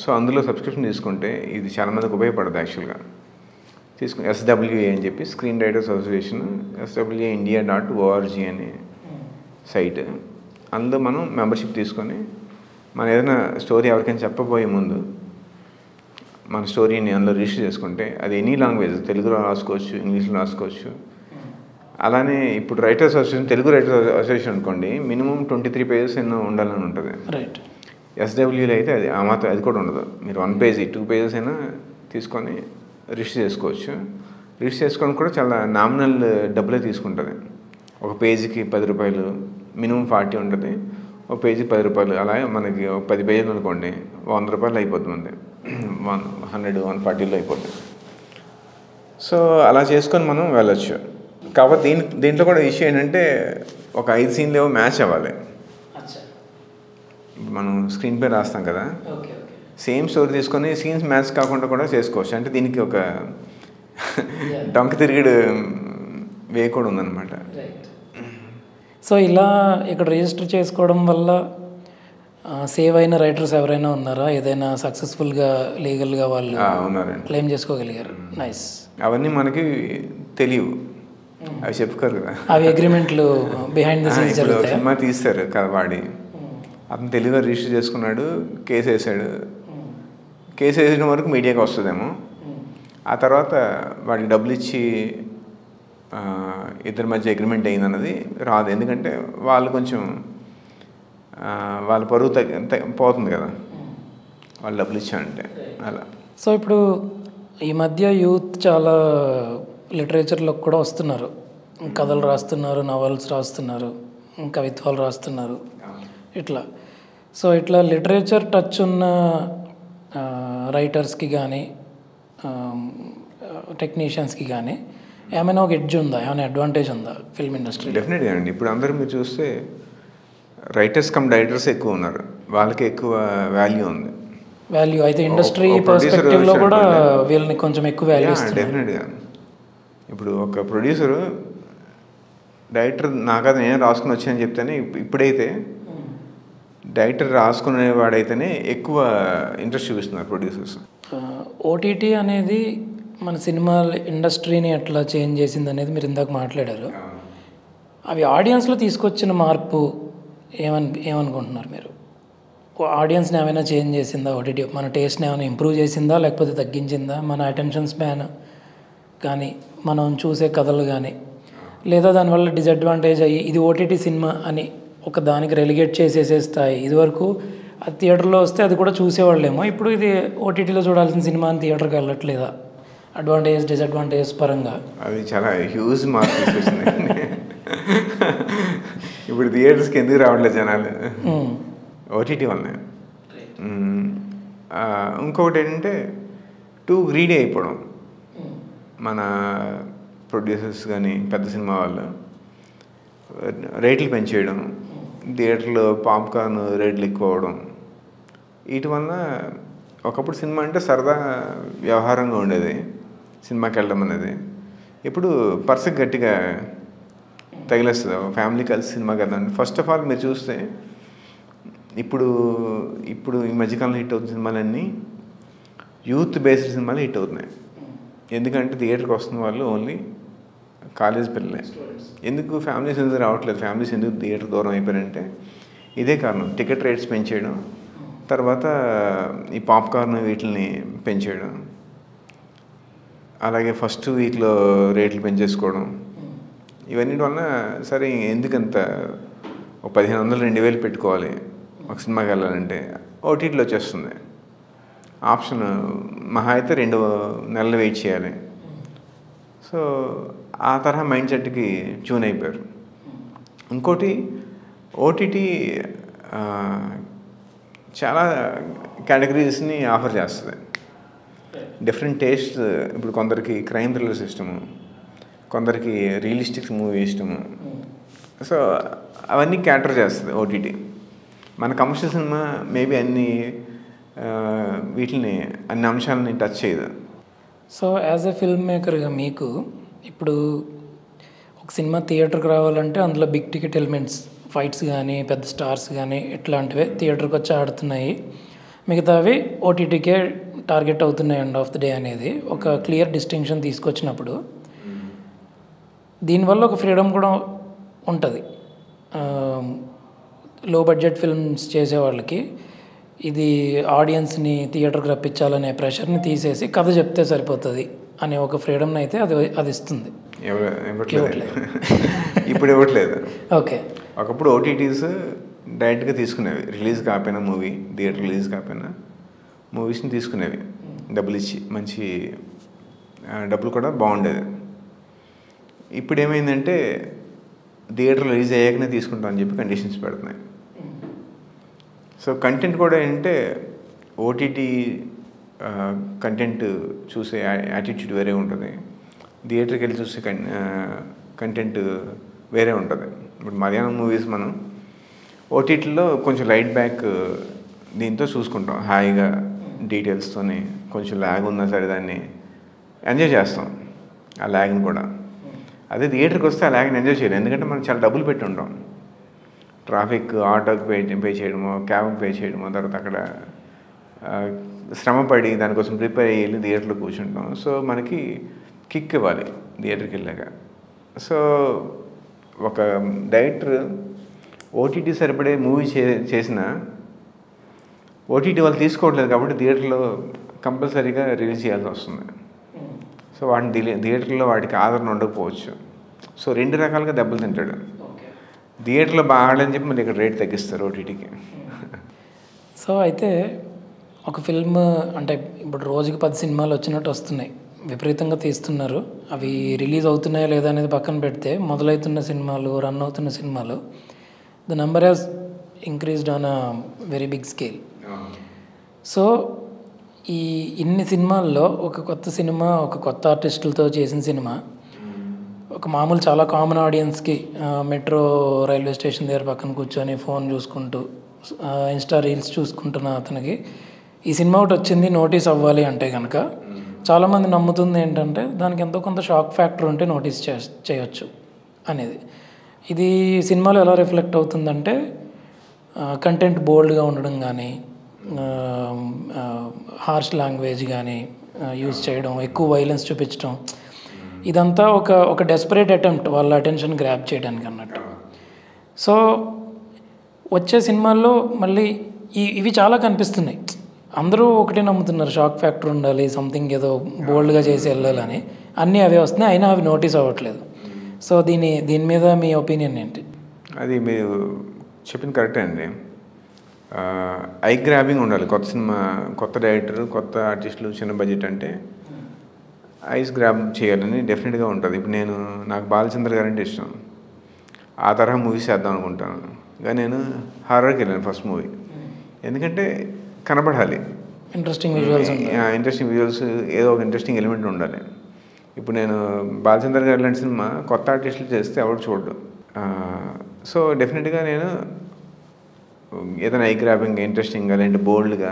సో అందులో సబ్స్క్రిప్షన్ తీసుకుంటే ఇది చాలామందికి ఉపయోగపడదు యాక్చువల్గా. తీసుకుని SWA అని చెప్పి స్క్రీన్ రైటర్స్ అసోసియేషన్, SWAindia.org అనే సైట్, అందులో మనం మెంబర్షిప్ తీసుకొని మనం ఏదైనా స్టోరీ ఎవరికైనా చెప్పబోయే ముందు మన స్టోరీని అందులో రిజిస్టర్ చేసుకుంటే అది ఎనీ లాంగ్వేజ్, తెలుగులో రాసుకోవచ్చు, ఇంగ్లీష్లో రాసుకోవచ్చు. అలానే ఇప్పుడు writers association, Telugu writers association అనుకోండి, మినిమం 23 pages ఎన్నో ఉండాలని ఉంటుంది. రైట్. SWలో అయితే అది ఆ మాత్రం అది కూడా ఉండదు. మీరు 1 page 2 pages అయినా తీసుకొని రిజిస్టర్ చేసుకోవచ్చు. రిజిస్టర్ చేసుకోవడం కూడా చాలా నామినల్ డబ్బులే తీసుకుంటుంది. ఒక పేజీకి 10 రూపాయలు, మినిమం 40 ఉంటుంది. ఒక పేజీకి 10 రూపాయలు. అలాగే మనకి ఒక 10 pages అనుకోండి, 100 రూపాయలు అయిపోతుంది. మంది 100-140లో అయిపోతుంది. సో అలా చేసుకొని మనం వెళ్ళొచ్చు. కాబట్టి దీంట్లో కూడా ఇష్యూ ఏంటంటే ఒక 5 scenes ఏవో మ్యాచ్ అవ్వాలి. మనం స్క్రీన్ పే రాస్తాం కదా, సేమ్ స్టోరీ తీసుకొని సీన్స్ మ్యాచ్ కాకుండా కూడా చేసుకోవచ్చు. అంటే దీనికి ఒక డొంక తిరిగిడు వే కూడా ఉందన్నమాట. సో ఇలా ఇక్కడ రిజిస్టర్ చేసుకోవడం వల్ల సేవ్ అయిన రైటర్స్ ఎవరైనా ఉన్నారా? ఏదైనా సక్సెస్ఫుల్గా లీగల్గా వాళ్ళు ఉన్నారండి, క్లెయిమ్ చేసుకోగలిగారు? నైస్. అవన్నీ మనకి తెలియవు, అవి చెప్పుకోరు కదా. అవి అగ్రిమెంట్లు బిహైండ్ ది సీన్స్ జరుగుతాయి. సినిమా తీస్తారు కదా, వాడి అతను తెలివిగా రిజిస్టర్ చేసుకున్నాడు, కేసు వేసాడు. కేసు వేసిన వరకు మీడియాకి వస్తుందేమో, ఆ తర్వాత వాడికి డబ్బులు ఇచ్చి ఇద్దరి మధ్య అగ్రిమెంట్ అయిందన్నది రాదు. ఎందుకంటే వాళ్ళు కొంచెం వాళ్ళ పరువు పోతుంది కదా వాళ్ళు డబ్బులు ఇచ్చారంటే అలా. సో ఇప్పుడు ఈ మధ్య యూత్ చాలా లిటరేచర్లోకి కూడా వస్తున్నారు, కథలు రాస్తున్నారు, నవల్స్ రాస్తున్నారు, కవిత్వాలు రాస్తున్నారు ఇట్లా. సో ఇట్లా లిటరేచర్ టచ్ ఉన్న రైటర్స్కి కానీ టెక్నీషియన్స్కి కానీ ఏమైనా ఒక ఎడ్జ్ ఉందా, ఏమైనా అడ్వాంటేజ్ ఉందా ఫిల్మ్ ఇండస్ట్రీ? డెఫినెట్గా అండి. ఇప్పుడు అందరూ మీరు చూస్తే రైటర్స్ కమ్ డైరెక్టర్స్ ఎక్కువ ఉన్నారు, వాళ్ళకి ఎక్కువ వాల్యూ ఉంది. వాల్యూ అయితే ఇండస్ట్రీ పర్స్పెక్టివ్లో కూడా వీళ్ళని కొంచెం ఎక్కువ వాల్యూ ఇస్తుంది. డెఫినెట్గా. ఇప్పుడు ఒక ప్రొడ్యూసరు డైరెక్టర్ నాకు అది నేను రాసుకుని వచ్చానని చెప్తేనే, ఇప్పుడైతే డైరెక్టర్ రాసుకునేవాడైతేనే ఎక్కువ ఇంట్రెస్ట్ చూపిస్తున్నారు ప్రొడ్యూసర్స్. ఓటీటీ అనేది మన సినిమా ఇండస్ట్రీని ఎట్లా చేంజ్ చేసింది అనేది మీరు ఇందాక మాట్లాడారు. అవి ఆడియన్స్లో తీసుకొచ్చిన మార్పు ఏమనుకుంటున్నారు మీరు? ఆడియన్స్ని ఏమైనా చేంజ్ చేసిందా ఓటీటీ? మన టేస్ట్ని ఏమైనా ఇంప్రూవ్ చేసిందా లేకపోతే తగ్గించిందా? మన అటెన్షన్ స్పాన్ కానీ మనం చూసే కథలు కానీ, లేదా దానివల్ల డిసడ్వాంటేజ్ అయ్యి ఇది ఓటీటీ సినిమా అని ఒక దానికి రెలిగేట్ చేసేసేస్తాయి. ఇదివరకు అది థియేటర్లో వస్తే అది కూడా చూసేవాళ్ళేమో, ఇప్పుడు ఇది ఓటీటీలో చూడాల్సిన సినిమా అని థియేటర్కి వెళ్ళట్లేదా? అడ్వాంటేజ్ డిసడ్వాంటేజ్ పరంగా అది చాలా హ్యూజ్ మార్పు వచ్చేసింది. ఇప్పుడు థియేటర్స్కి ఎందుకు రావట్లేదు జనాలు? ఓటీటీ వల్లనే. ఇంకొకటి ఏంటంటే టూ గ్రీడీ అయిపోవడం. మన ప్రొడ్యూసర్స్ కానీ పెద్ద సినిమా వాళ్ళు రేట్లు పెంచేయడం, థియేటర్లో పాప్కార్న్ రేట్లు ఎక్కువ అవడం, వీటి వల్ల ఒకప్పుడు సినిమా అంటే సరదా వ్యవహారంగా ఉండేది, సినిమాకి వెళ్ళడం అనేది. ఇప్పుడు పర్సుకి గట్టిగా తగిలేస్తుంది. ఫ్యామిలీ కలిసి సినిమాకి వెళ్దాం. ఫస్ట్ ఆఫ్ ఆల్ మీరు చూస్తే ఇప్పుడు ఈ మధ్యకాలంలో హిట్ అవుతున్న సినిమాలన్నీ యూత్ బేస్డ్ సినిమాలు హిట్ అవుతున్నాయి. ఎందుకంటే థియేటర్కి వస్తున్న వాళ్ళు ఓన్లీ కాలేజ్ పిల్లలే. ఎందుకు ఫ్యామిలీస్ ఎందుకు రావట్లేదు, ఫ్యామిలీస్ ఎందుకు థియేటర్ దూరం అయిపోయారంటే ఇదే కారణం. టికెట్ రేట్స్ పెంచేయడం, తర్వాత ఈ పాప్కార్న్ వీటిని పెంచేయడం, అలాగే ఫస్ట్ వీక్లో రేట్లు పెంచేసుకోవడం, ఇవన్నీ వలన సరే ఎందుకంత ఒక 1,500-2,000 పెట్టుకోవాలి ఒక సినిమాకి వెళ్ళాలంటే, ఓటీటీలో వచ్చేస్తుంది ఆప్షన్. మహా అయితే 2 నెలలు వెయిట్ చేయాలి. సో ఆ తరహా మైండ్ సెట్కి ట్యూన్ అయిపోయారు. ఇంకోటి ఓటీటీ చాలా కేటగిరీస్ని ఆఫర్ చేస్తుంది, డిఫరెంట్ టేస్ట్. ఇప్పుడు కొందరికి క్రైమ్ థ్రిల్లర్స్ ఇష్టము, కొందరికి రియలిస్టిక్ మూవీ ఇష్టము. సో అవన్నీ క్యాటర్ చేస్తుంది ఓటీటీ. మన కమర్షియల్ సినిమా మేబీ వీటిని అన్ని అంశాలని టచ్ చేయదు. సో యాజ్ ఎ ఫిల్మ్ మేకర్గా మీకు ఇప్పుడు ఒక ఒక సినిమా థియేటర్కి రావాలంటే అందులో బిగ్ టికెట్ ఎలిమెంట్స్, ఫైట్స్ కానీ పెద్ద స్టార్స్ కానీ ఇట్లాంటివే థియేటర్కి వచ్చి ఆడుతున్నాయి, మిగతావి ఓటీటీకే టార్గెట్ అవుతున్నాయి ఎండ్ ఆఫ్ ది డే అనేది ఒక క్లియర్ డిస్టింక్షన్ తీసుకొచ్చినప్పుడు దీనివల్ల ఒక ఫ్రీడమ్ కూడా ఉంటుంది. లో బడ్జెట్ ఫిల్మ్స్ చేసేవాళ్ళకి ఇది ఆడియన్స్ని థియేటర్కి రప్పించాలనే ప్రెషర్ని తీసేసి కథ చెప్తే సరిపోతుంది అనే ఒక ఫ్రీడమ్ని అయితే అది ఇస్తుంది. ఇప్పుడు ఇవ్వట్లేదు. ఓకే, ఒకప్పుడు ఓటీటీస్ డైరెక్ట్గా తీసుకునేవి, రిలీజ్ కాకపోయినా మూవీ థియేటర్ రిలీజ్ కాకపోయినా మూవీస్ని తీసుకునేవి డబ్బులు ఇచ్చి, మంచి డబ్బులు కూడా బాగుండేది. ఇప్పుడు ఏమైందంటే థియేటర్ రిలీజ్ అయ్యాకనే తీసుకుంటాం అని చెప్పి కండిషన్స్ పెడుతున్నాయి. సో కంటెంట్ కూడా ఏంటంటే ఓటీటీ కంటెంట్ చూసే యాటిట్యూడ్ వేరే ఉంటుంది, థియేటర్కి వెళ్ళి చూసే కంటెంట్ వేరే ఉంటుంది. ఇప్పుడు మలయాళం మూవీస్ మనం ఓటీటీలో కొంచెం లైట్ బ్యాక్ దీంతో చూసుకుంటాం, హాయిగా డీటెయిల్స్తోని, కొంచెం ల్యాగ్ ఉన్నా సరే దాన్ని ఎంజాయ్ చేస్తాం ఆ ల్యాగ్ని కూడా. అదే థియేటర్కి వస్తే ఆ ల్యాగ్ని ఎంజాయ్ చేయలేం, ఎందుకంటే మనం చాలా డబ్బులు పెట్టి ఉంటాం. ట్రాఫిక్, ఆటోకి పే చేయడమో, క్యాబ్కి పే చేయడమో, తర్వాత అక్కడ శ్రమపడి దానికోసం ప్రిపేర్ అయ్యి వెళ్ళి థియేటర్లో కూర్చుంటాం. సో మనకి కిక్ ఇవ్వాలి థియేటర్కి వెళ్ళాక. సో ఒక డైరెక్టర్ ఓటీటీ సరిపడే మూవీ చేసిన ఓటీటీ వాళ్ళు తీసుకోవట్లేదు కాబట్టి థియేటర్లో కంపల్సరీగా రిలీజ్ చేయాల్సి వస్తుంది. సో వాటిని థియేటర్లో వాటికి ఆదరణ ఉండకపోవచ్చు. సో రెండు రకాలుగా దెబ్బలు తింటాడు. థియేటర్లో బాగాడని చెప్పి మళ్ళీ ఇక్కడ రేట్ తగ్గిస్తారు ఓటీటీకి. సో అయితే ఒక ఫిల్మ్ అంటే ఇప్పుడు రోజుకి 10 సినిమాలు వచ్చినట్టు వస్తున్నాయి, విపరీతంగా తీస్తున్నారు. అవి రిలీజ్ అవుతున్నాయా లేదా అనేది పక్కన పెడితే మొదలవుతున్న సినిమాలు, రన్ అవుతున్న సినిమాలు, the number has increased on a very big scale. So ఇన్ని సినిమాల్లో ఒక కొత్త సినిమా, ఒక కొత్త ఆర్టిస్టులతో చేసిన సినిమా, ఒక మామూలు చాలా కామన్ ఆడియన్స్కి మెట్రో రైల్వే స్టేషన్ దగ్గర పక్కన కూర్చొని ఫోన్ చూసుకుంటూ ఇన్స్టా రీల్స్ చూసుకుంటున్న అతనికి ఈ సినిమా ఒకటి వచ్చింది నోటీస్ అవ్వాలి అంటే కనుక చాలామంది నమ్ముతుంది ఏంటంటే దానికి ఎంతో కొంత షాక్ ఫ్యాక్టర్ ఉంటే నోటీస్ చేయొచ్చు అనేది. ఇది సినిమాలో ఎలా రిఫ్లెక్ట్ అవుతుందంటే కంటెంట్ బోల్డ్గా ఉండడం కానీ, హార్ష్ లాంగ్వేజ్ కానీ యూజ్ చేయడం, ఎక్కువ వైలెన్స్ చూపించడం, ఇదంతా ఒక డెస్పరేట్ అటెంప్ట్ వాళ్ళ అటెన్షన్ గ్రాప్ చేయడానికి అన్నట్టు. సో వచ్చే సినిమాల్లో మళ్ళీ ఇవి చాలా కనిపిస్తున్నాయి. అందరూ ఒకటే నమ్ముతున్నారు, షాక్ ఫ్యాక్టర్ ఉండాలి, సంథింగ్ ఏదో బోల్డ్గా చేసి వెళ్ళాలని. అన్నీ అవే వస్తున్నాయి, అయినా అవి నోటీస్ అవ్వట్లేదు. సో దీని మీద మీ ఒపీనియన్ ఏంటి? అది మీరు చెప్పింది కరెక్టే అండి. ఐ గ్రాబింగ్ ఉండాలి. కొత్త సినిమా, కొత్త డైరెక్టర్, కొత్త ఆర్టిస్టులు, చిన్న బడ్జెట్ అంటే ఐస్ గ్రాబ్ చేయాలని డెఫినెట్గా ఉంటుంది. ఇప్పుడు నాకు బాలచంద్ర గారు అంటే ఇష్టం, ఆ తరహా మూవీస్ చేద్దాం అనుకుంటాను. కానీ నేను హారర్కి వెళ్ళాను ఫస్ట్ మూవీ, ఎందుకంటే కనపడాలి, ఇంట్రెస్టింగ్ విజువల్స్, ఏదో ఒక ఇంట్రెస్టింగ్ ఎలిమెంట్ ఉండాలి. ఇప్పుడు నేను బాలచంద్ర గారు లాంటి సినిమా కొత్త ఆర్టిస్టులు చేస్తే ఎవరు చూడడు. సో డెఫినెట్గా నేను ఏదైనా ఐ గ్రాబింగ్, ఇంట్రెస్టింగ్గా, లేదంటే బోల్డ్గా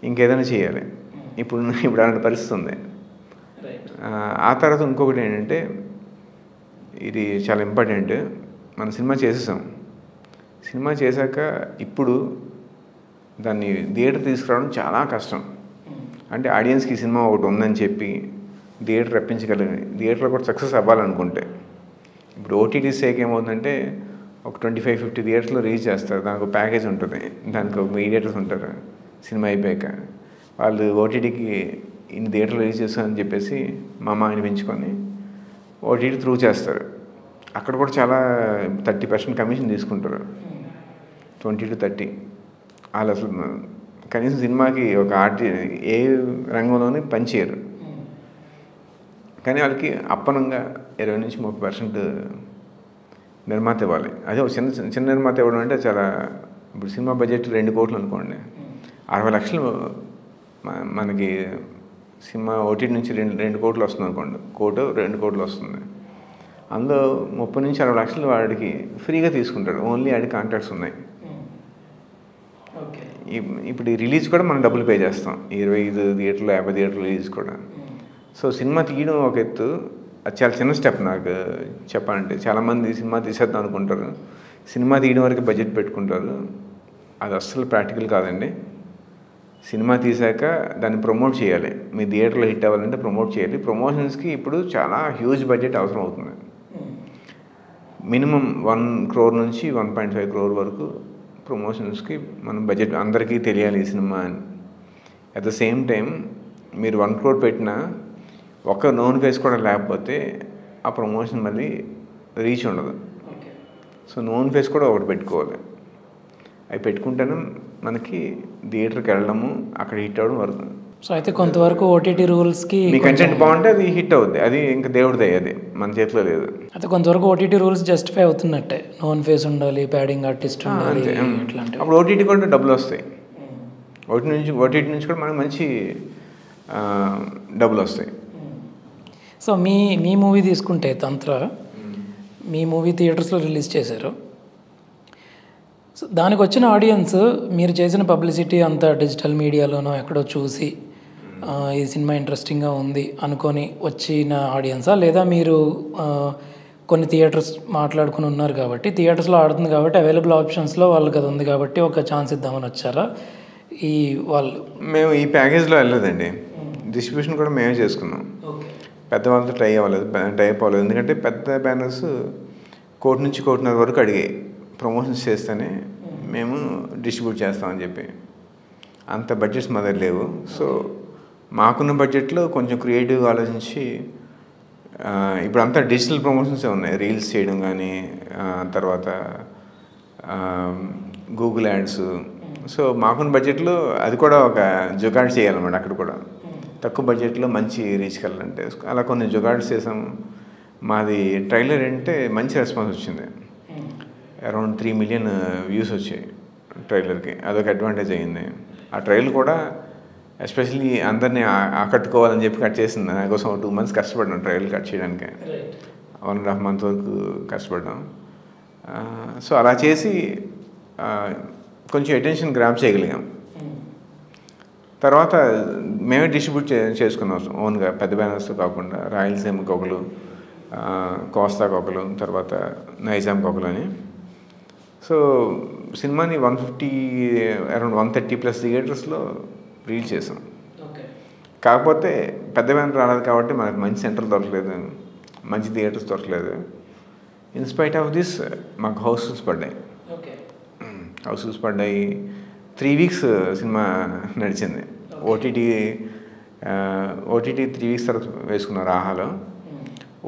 ఇంకేదైనా చేయాలి. ఇప్పుడు అలాంటి పరిస్థితి ఉంది. ఆ తర్వాత ఇంకొకటి ఏంటంటే, ఇది చాలా ఇంపార్టెంట్, మనం సినిమా చేసేసాం. సినిమా చేశాక ఇప్పుడు దాన్ని థియేటర్ తీసుకురావడం చాలా కష్టం. అంటే ఆడియన్స్కి ఈ సినిమా ఒకటి ఉందని చెప్పి థియేటర్ రప్పించగలిగి థియేటర్లో కూడా సక్సెస్ అవ్వాలనుకుంటే, ఇప్పుడు ఓటీటీ సేక్ ఏమవుతుందంటే ఒక 25-50 థియేటర్లో రీచ్ చేస్తారు, దానికి ఒక ప్యాకేజ్ ఉంటుంది, దానికి ఒక మీడియేటర్స్ ఉంటారు. సినిమా అయిపోయాక వాళ్ళు ఓటీటీకి ఇన్ని థియేటర్లో రీచ్ చేస్తారని చెప్పేసి మామ అనిపించుకొని ఓటీటీ త్రూ చేస్తారు. అక్కడ కూడా చాలా 30% కమిషన్ తీసుకుంటారు, 20-30. వాళ్ళు అసలు కనీసం సినిమాకి ఒక ఏ రంగంలోనే పనిచేయరు. కానీ వాళ్ళకి అప్పనంగా 20-30% నిర్మాత ఇవ్వాలి. అదే ఒక చిన్న నిర్మాత ఇవ్వడం అంటే చాలా, ఇప్పుడు సినిమా బడ్జెట్ 2 కోట్లు అనుకోండి, 60 లక్షలు మనకి సినిమా ఓటీటీ నుంచి 2 కోట్లు వస్తుంది అనుకోండి, 2 కోట్లు వస్తుంది. అందులో 30-60 లక్షలు వాడికి ఫ్రీగా తీసుకుంటాడు, ఓన్లీ ఆడికి కాంట్రాక్ట్స్ ఉన్నాయి. ఇప్పుడు ఈ రిలీజ్ కూడా మనం డబ్బులు పే చేస్తాం, 25 థియేటర్లు, 50 థియేటర్లు రిలీజ్ కూడా. సో సినిమా తీయడం ఒక ఎత్తు, అది చాలా చిన్న స్టెప్ నాకు చెప్పాలంటే. చాలామంది సినిమా తీసేద్దాం అనుకుంటారు, సినిమా తీయడం వరకు బడ్జెట్ పెట్టుకుంటారు. అది అస్సలు ప్రాక్టికల్ కాదండి. సినిమా తీసాక దాన్ని ప్రమోట్ చేయాలి. మీ థియేటర్లో హిట్ అవ్వాలంటే ప్రమోట్ చేయాలి. ప్రమోషన్స్కి ఇప్పుడు చాలా హ్యూజ్ బడ్జెట్ అవసరం అవుతుంది. మినిమం 1 crore నుంచి 1.5 crore వరకు ప్రమోషన్స్కి మనం బడ్జెట్ అందరికీ తెలియాలి ఈ సినిమా అని. అట్ ద సేమ్ టైం మీరు 1 crore పెట్టినా ఒక నోన్ ఫేస్ కూడా లేకపోతే ఆ ప్రమోషన్ మళ్ళీ రీచ్ ఉండదు. సో నోన్ ఫేస్ కూడా ఒకటి పెట్టుకోవాలి. అవి పెట్టుకుంటేనే మనకి థియేటర్కి వెళ్ళడము, అక్కడ హిట్ అవ్వడం వరకు. సో అయితే కొంతవరకు ఓటీటీ రూల్స్కి మీ కంటెంట్ బాగుంటే అది హిట్ అవుద్ది. అది ఇంకా దేవుడిదే, అది మన చేతిలో లేదు. అయితే కొంతవరకు ఓటీటీ రూల్స్ జస్టిఫై అవుతున్నట్టే. నోన్ ఫేస్ ఉండాలి, ప్యాడింగ్ ఆర్టిస్ట్ ఉండాలి, ఇట్లాంటివి. అప్పుడు ఓటీటీ కూడా డబ్బులు వస్తాయి. ఓటీటీ నుంచి కూడా మనకు మంచి డబ్బులు వస్తాయి. సో మీ మూవీ తీసుకుంటే తంత్ర, మీ మూవీ థియేటర్స్లో రిలీజ్ చేశారు. సో దానికి వచ్చిన ఆడియన్స్ మీరు చేసిన పబ్లిసిటీ అంతా డిజిటల్ మీడియాలోనో ఎక్కడో చూసి ఈ సినిమా ఇంట్రెస్టింగ్గా ఉంది అనుకొని వచ్చిన ఆడియన్సా, లేదా మీరు కొన్ని థియేటర్స్ మాట్లాడుకుని ఉన్నారు కాబట్టి, థియేటర్స్లో ఆడుతుంది కాబట్టి అవైలబుల్ ఆప్షన్స్లో వాళ్ళకి అది ఉంది కాబట్టి ఒక ఛాన్స్ ఇద్దామని వచ్చారా ఈ వాళ్ళు? మేము ఈ ప్యాకేజ్లో వెళ్ళలేదండి. డిస్ట్రిబ్యూషన్ కూడా మేమే చేసుకున్నాం. పెద్దవాళ్ళతో టై అవ్వలేదు. ఎందుకంటే పెద్ద బ్యానర్స్ 1 కోటి నుంచి 1.5 కోటి వరకు అడిగాయి ప్రమోషన్స్ చేస్తేనే మేము డిస్ట్రిబ్యూట్ చేస్తామని చెప్పి. అంత బడ్జెట్స్ మా దగ్గర లేవు. సో మాకున్న బడ్జెట్లో కొంచెం క్రియేటివ్గా ఆలోచించి ఇప్పుడు అంతా డిజిటల్ ప్రమోషన్సే ఉన్నాయి. రీల్స్ చేయడం కానీ, తర్వాత గూగుల్ యాడ్స్. సో మాకున్న బడ్జెట్లో అది కూడా ఒక జుగాడ్ చేయాలన్నమాట. అక్కడ కూడా తక్కువ బడ్జెట్లో మంచి రీచ్కి వెళ్ళాలంటే అలా కొన్ని జుగాడ్స్ చేసాము. మాది ట్రైలర్ అంటే మంచి రెస్పాన్స్ వచ్చింది. అరౌండ్ 3 million వ్యూస్ వచ్చాయి ట్రైలర్కి. అదొక అడ్వాంటేజ్ అయ్యింది. ఆ ట్రైలర్ కూడా ఎస్పెషల్లీ అందరినీ ఆకట్టుకోవాలని చెప్పి కట్ చేసింది. దానికోసం 2 months కష్టపడ్డాం ట్రైలర్ కట్ చేయడానికి. 1.5 months వరకు కష్టపడ్డాం. సో అలా చేసి కొంచెం అటెన్షన్ గ్రాప్ చేయగలిగాం. తర్వాత మేమే డిస్ట్రిబ్యూట్ చేసుకున్నాం ఓన్గా, పెద్ద బ్యానర్స్తో కాకుండా. రాయలసీమకి ఒకరు, కోస్తాకి ఒకరు, తర్వాత నైజాంకి ఒకరు అని. సో సినిమాని 150 అరౌండ్ 130+ థియేటర్స్లో రిలీజ్ చేసాం. కాకపోతే పెద్ద బ్యానర్ రాలేదు కాబట్టి మనకు మంచి సెంటర్ దొరకలేదు, మంచి థియేటర్స్ దొరకలేదు. ఇన్స్పైట్ ఆఫ్ దిస్ మాకు హౌస్ఫుల్స్ పడ్డాయి. 3 weeks సినిమా నడిచింది. ఓటీటీ 3 weeks తర్వాత వేసుకున్నారు ఆహాలో.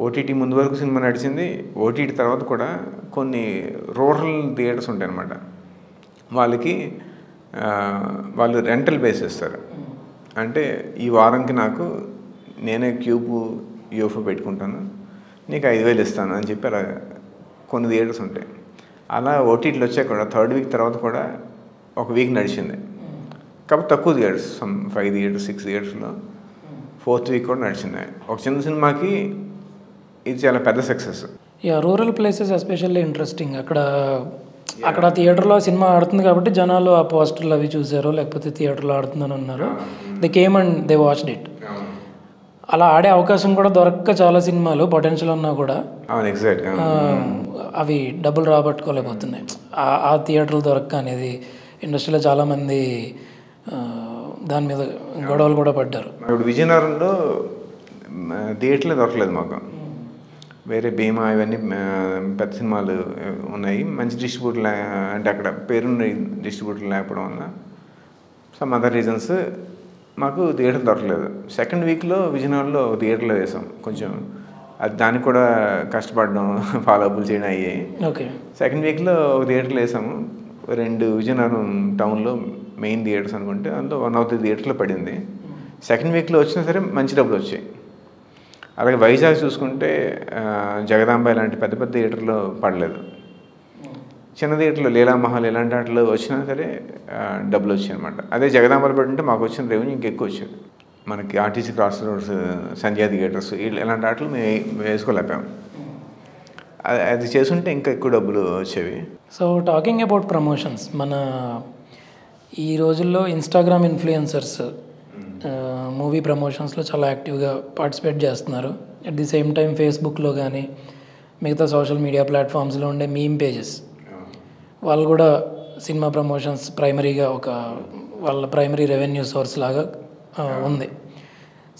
ఓటీటీ ముందు వరకు సినిమా నడిచింది. ఓటీటీ తర్వాత కూడా కొన్ని రూరల్ థియేటర్స్ ఉంటాయి అన్నమాట. వాళ్ళు రెంటల్ బేస్ చేస్తారు. అంటే ఈ వారంకి నాకు నేనే క్యూబ్ యూఎఫ్ఓ పెట్టుకుంటాను, నీకు 5,000 ఇస్తాను అని చెప్పి అలా కొన్ని థియేటర్స్ ఉంటాయి. అలా ఓటీటీలు వచ్చాక కూడా 3rd week తర్వాత కూడా 1 week నడిచింది. కాబట్టి తక్కువ థియేటర్స్, 5 theatres 6 theatresలో 4th week కూడా నడిచింది. ఒక చిన్న సినిమాకి ఇది చాలా పెద్ద success. Rural places especially interesting. అక్కడ థియేటర్లో సినిమా ఆడుతుంది కాబట్టి జనాలు ఆ పోస్టర్లు అవి చూసారో, లేకపోతే థియేటర్లో ఆడుతుందని ఉన్నారు. They came and they watched it. అలా ఆడే అవకాశం కూడా దొరక్క చాలా సినిమాలు పొటెన్షియల్ ఉన్నా కూడా అవి డబ్బులు రాబట్టుకోలేకపోతున్నాయి. ఆ థియేటర్లు దొరక్క అనేది ఇండస్ట్రీలో చాలామంది దాని మీద గొడవలు కూడా పడ్డారు. ఇప్పుడు విజయనగరంలో థియేటర్లే దొరకలేదు మాకు. వేరే భీమా ఇవన్నీ పెద్ద సినిమాలు ఉన్నాయి, మంచి డిస్ట్రిబ్యూటర్ అంటే అక్కడ పేరున్న డిస్ట్రిబ్యూటర్ లేకపోవడం వల్ల సమ్ అదర్ రీజన్స్ మాకు థియేటర్ దొరకలేదు. 2nd weekలో విజయనగరంలో థియేటర్లో వేసాం. కొంచెం అది దానికి కూడా కష్టపడడం, ఫాలోఅప్లు చేయడం అయ్యాయి. 2nd weekలో థియేటర్లో వేసాము. 2 విజయనగరం టౌన్లో మెయిన్ థియేటర్స్ అనుకుంటే అందులో 1 of the థియేటర్లో పడింది. 2nd weekలో వచ్చినా సరే మంచి డబ్బులు వచ్చాయి. అలాగే వైజాగ్ చూసుకుంటే జగదాంబ ఇలాంటి పెద్ద పెద్ద థియేటర్లో పడలేదు. చిన్న థియేటర్లో లీలామహల్ ఇలాంటి వాటిలో వచ్చినా సరే డబ్బులు వచ్చాయి అనమాట. అదే జగదాంబలో పడుంటే మాకు వచ్చిన రెవెన్యూ ఇంకెక్కువ వచ్చేది. మనకి ఆర్టీసీ క్రాస్ రోడ్స్, సంధ్యా థియేటర్స్ ఇలాంటి వాటిలో మేము వేసుకోలేపాము. అది చేసుంటే ఇంకా ఎక్కువ డబ్బులు వచ్చేవి. సో టాకింగ్ అబౌట్ ప్రమోషన్స్, మన ఈ రోజుల్లో ఇన్స్టాగ్రామ్ ఇన్ఫ్లుయెన్సర్స్ మూవీ ప్రమోషన్స్లో చాలా యాక్టివ్గా పార్టిసిపేట్ చేస్తున్నారు. అట్ ది సేమ్ టైం ఫేస్బుక్లో కానీ మిగతా సోషల్ మీడియా ప్లాట్ఫామ్స్లో ఉండే మీమ్ పేజెస్ వాళ్ళు కూడా సినిమా ప్రమోషన్స్ ప్రైమరీగా ఒక వాళ్ళ ప్రైమరీ రెవెన్యూ సోర్స్ లాగా ఉంది.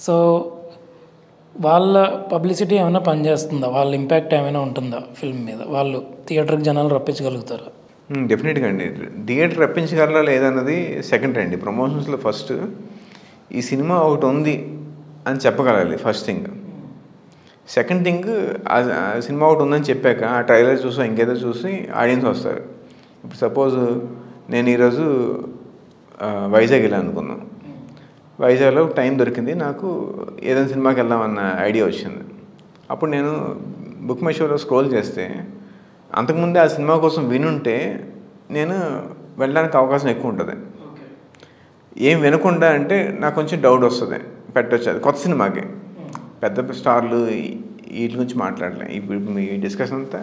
సో వాళ్ళ పబ్లిసిటీ ఏమైనా పనిచేస్తుందా, వాళ్ళ ఇంపాక్ట్ ఏమైనా ఉంటుందా ఫిల్మ్ మీద? వాళ్ళు థియేటర్కి జనాలు రప్పించగలుగుతారా? డెఫినెట్గా అండి. థియేటర్ రప్పించగలరా లేదన్నది సెకండ్ అండి. ప్రమోషన్స్లో ఫస్ట్ ఈ సినిమా ఒకటి ఉంది అని చెప్పగలాలి ఫస్ట్ థింగ్. సెకండ్ థింగ్ ఆ సినిమా ఒకటి ఉందని చెప్పాక ఆ ట్రైలర్ చూసి ఇంకేదో చూసి ఆడియన్స్ వస్తారు. ఇప్పుడు సపోజ్ నేను ఈరోజు వైజాగ్ వెళ్ళాను అనుకున్నాను. వైజాగ్లో టైం దొరికింది, నాకు ఏదైనా సినిమాకి వెళ్దామన్న ఐడియా వచ్చింది. అప్పుడు నేను బుక్ మై షోలో స్క్రోల్ చేస్తే అంతకుముందే ఆ సినిమా కోసం వినుంటే నేను వెళ్ళడానికి అవకాశం ఎక్కువ ఉంటుంది. ఏం వినకుండా అంటే నాకు కొంచెం డౌట్ వస్తుంది, పెట్టచ్చు. అది కొత్త సినిమాకి పెద్ద స్టార్లు వీటి గురించి మాట్లాడలే. ఇప్పుడు మీ డిస్కషన్ అంతా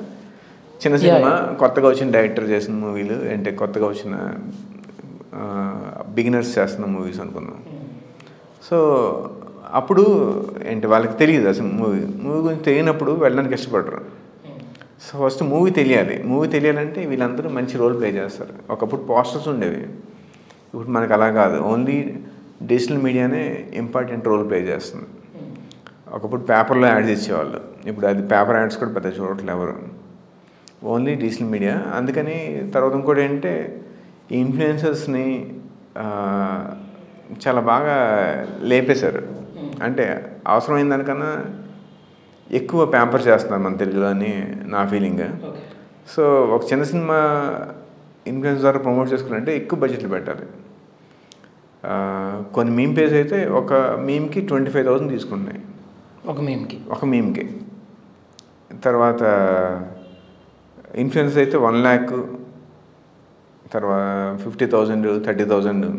చిన్న సినిమా, కొత్తగా వచ్చిన డైరెక్టర్ చేసిన మూవీలు, అంటే కొత్తగా వచ్చిన బిగినర్స్ చేస్తున్న మూవీస్ అనుకున్నాం. సో అప్పుడు ఏంటి వాళ్ళకి తెలియదు అసలు మూవీ గురించి తెలియనప్పుడు వెళ్ళడానికి ఇష్టపడరు. సో ఫస్ట్ మూవీ తెలియాలి. మూవీ తెలియాలంటే వీళ్ళందరూ మంచి రోల్ ప్లే చేస్తారు. ఒకప్పుడు పోస్టర్స్ ఉండేవి, ఇప్పుడు మనకు అలా కాదు. ఓన్లీ డిజిటల్ మీడియానే ఇంపార్టెంట్ రోల్ ప్లే చేస్తుంది. ఒకప్పుడు పేపర్లో యాడ్స్ ఇచ్చేవాళ్ళు, ఇప్పుడు అది పేపర్ యాడ్స్ కూడా పెద్ద చూడట్లేదు ఎవరు, ఓన్లీ డిజిటల్ మీడియా. అందుకని తర్వాత ఇంకోటి ఏంటంటే ఈ ఇన్ఫ్లుయెన్సర్స్ని చాలా బాగా లేపేశారు. అంటే అవసరమైన దానికన్నా ఎక్కువ ప్యాంపర్ చేస్తున్నారు మన తెలుగులో అని నా ఫీలింగ్. సో ఒక చిన్న సినిమా ఇన్ఫ్లుయెన్స్ ద్వారా ప్రమోట్ చేసుకున్నారంటే ఎక్కువ బడ్జెట్లు పెట్టాలి. కొన్ని మీమ్ పేజ్ అయితే ఒక మీమ్కి 25,000 తీసుకుంటున్నాయి ఒక మీమ్కి. తర్వాత ఇన్ఫ్లుయెన్స్ అయితే 1 lakh, తర్వాత 50,000, 30,000.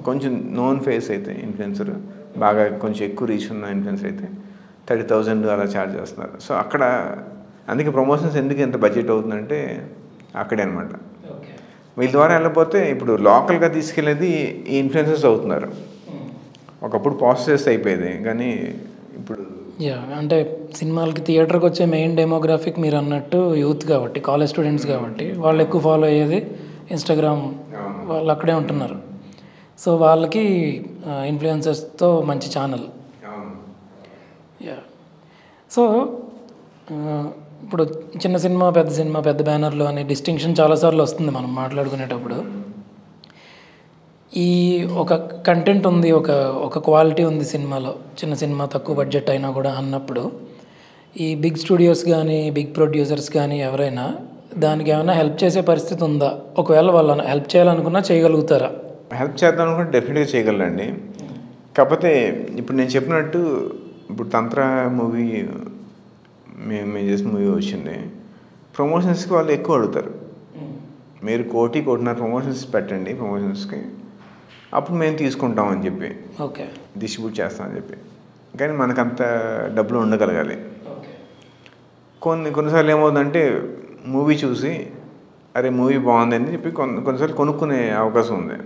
కొంచెం నోన్ ఫేస్ అయితే ఇన్ఫ్లుయెన్సర్, బాగా కొంచెం ఎక్కువ రీచ్ ఉన్న ఇన్ఫ్లుయెన్సర్ అయితే 30,000 అలా ఛార్జ్ చేస్తున్నారు. సో అక్కడ అందుకే ప్రమోషన్స్ ఎందుకు ఎంత బడ్జెట్ అవుతుందంటే అక్కడే అనమాట. వీళ్ళ ద్వారా వెళ్ళకపోతే ఇప్పుడు లోకల్గా తీసుకెళ్ళేది ఈ ఇన్ఫ్లుయెన్సర్స్ అవుతున్నారు. ఒకప్పుడు పాస్టర్స్ అయిపోయేది, కానీ ఇప్పుడు అంటే సినిమాలకి థియేటర్కి వచ్చే మెయిన్ డెమోగ్రాఫిక్ మీరు అన్నట్టు యూత్ కాబట్టి, కాలేజ్ స్టూడెంట్స్ కాబట్టి వాళ్ళు ఎక్కువ ఫాలో అయ్యేది ఇన్స్టాగ్రామ్, వాళ్ళు అక్కడే ఉంటున్నారు. సో వాళ్ళకి ఇన్ఫ్లుయెన్సర్స్తో మంచి ఛానల్. సో ఇప్పుడు చిన్న సినిమా, పెద్ద బ్యానర్లు అనే డిస్టింక్షన్ చాలాసార్లు వస్తుంది మనం మాట్లాడుకునేటప్పుడు. ఈ ఒక కంటెంట్ ఉంది, ఒక క్వాలిటీ ఉంది సినిమాలో, చిన్న సినిమా తక్కువ బడ్జెట్ అయినా కూడా అన్నప్పుడు ఈ బిగ్ స్టూడియోస్ కానీ బిగ్ ప్రొడ్యూసర్స్ కానీ ఎవరైనా దానికి ఏమైనా హెల్ప్ చేసే పరిస్థితి ఉందా? ఒకవేళ వాళ్ళని హెల్ప్ చేయాలనుకున్నా చేయగలుగుతారా? హెల్ప్ చేద్దాం అనుకుంటే డెఫినెట్గా చేయగలరండి. కాకపోతే ఇప్పుడు నేను చెప్పినట్టు ఇప్పుడు తంత్ర మూవీ మేము చేసిన మూవీ వచ్చింది, ప్రమోషన్స్కి వాళ్ళు ఎక్కువ అడుగుతారు. మీరు 1.5 ప్రమోషన్స్ పెట్టండి ప్రమోషన్స్కి, అప్పుడు మేము తీసుకుంటామని చెప్పి డిస్ట్రిబ్యూట్ చేస్తామని చెప్పి. కానీ మనకంత డబ్బులు ఉండగలగాలి. కొన్నిసార్లు ఏమవుతుందంటే మూవీ చూసి అరే మూవీ బాగుంది అని చెప్పి కొన్నిసార్లు కొనుక్కునే అవకాశం ఉంది,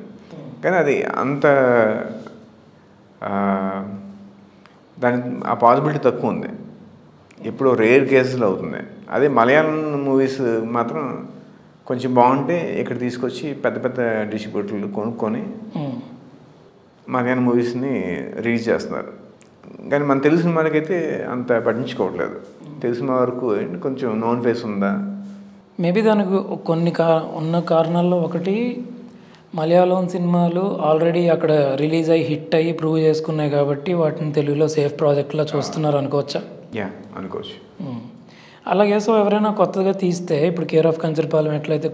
కానీ అది అంత దానికి ఆ పాసిబిలిటీ తక్కువ ఉంది. ఇప్పుడు రేర్ కేసెస్లో అవుతుంది. అదే మలయాళం మూవీస్ మాత్రం కొంచెం బాగుంటే ఇక్కడ తీసుకొచ్చి పెద్ద డిస్ట్రిబ్యూటర్లు కొనుక్కొని మలయాళం మూవీస్ని రిలీజ్ చేస్తున్నారు. కానీ మన తెలుగు సినిమాలకైతే అంత పట్టించుకోవట్లేదు. తెలుగు సినిమా వరకు కొంచెం నోన్ ఫేస్ ఉందా, మేబీ దానికి కొన్ని ఉన్న కారణాల్లో ఒకటి మలయాళం సినిమాలు ఆల్రెడీ అక్కడ రిలీజ్ అయ్యి హిట్ అయ్యి ప్రూవ్ చేసుకున్నాయి కాబట్టి వాటిని తెలుగులో సేఫ్ ప్రాజెక్ట్లో చూస్తున్నారు అనుకోవచ్చా? అనుకోవచ్చు. అలాగే సో ఎవరైనా కొత్తగా తీస్తే ఇప్పుడు కేర్ ఆఫ్ కంచరపాలెం ఎట్లయితే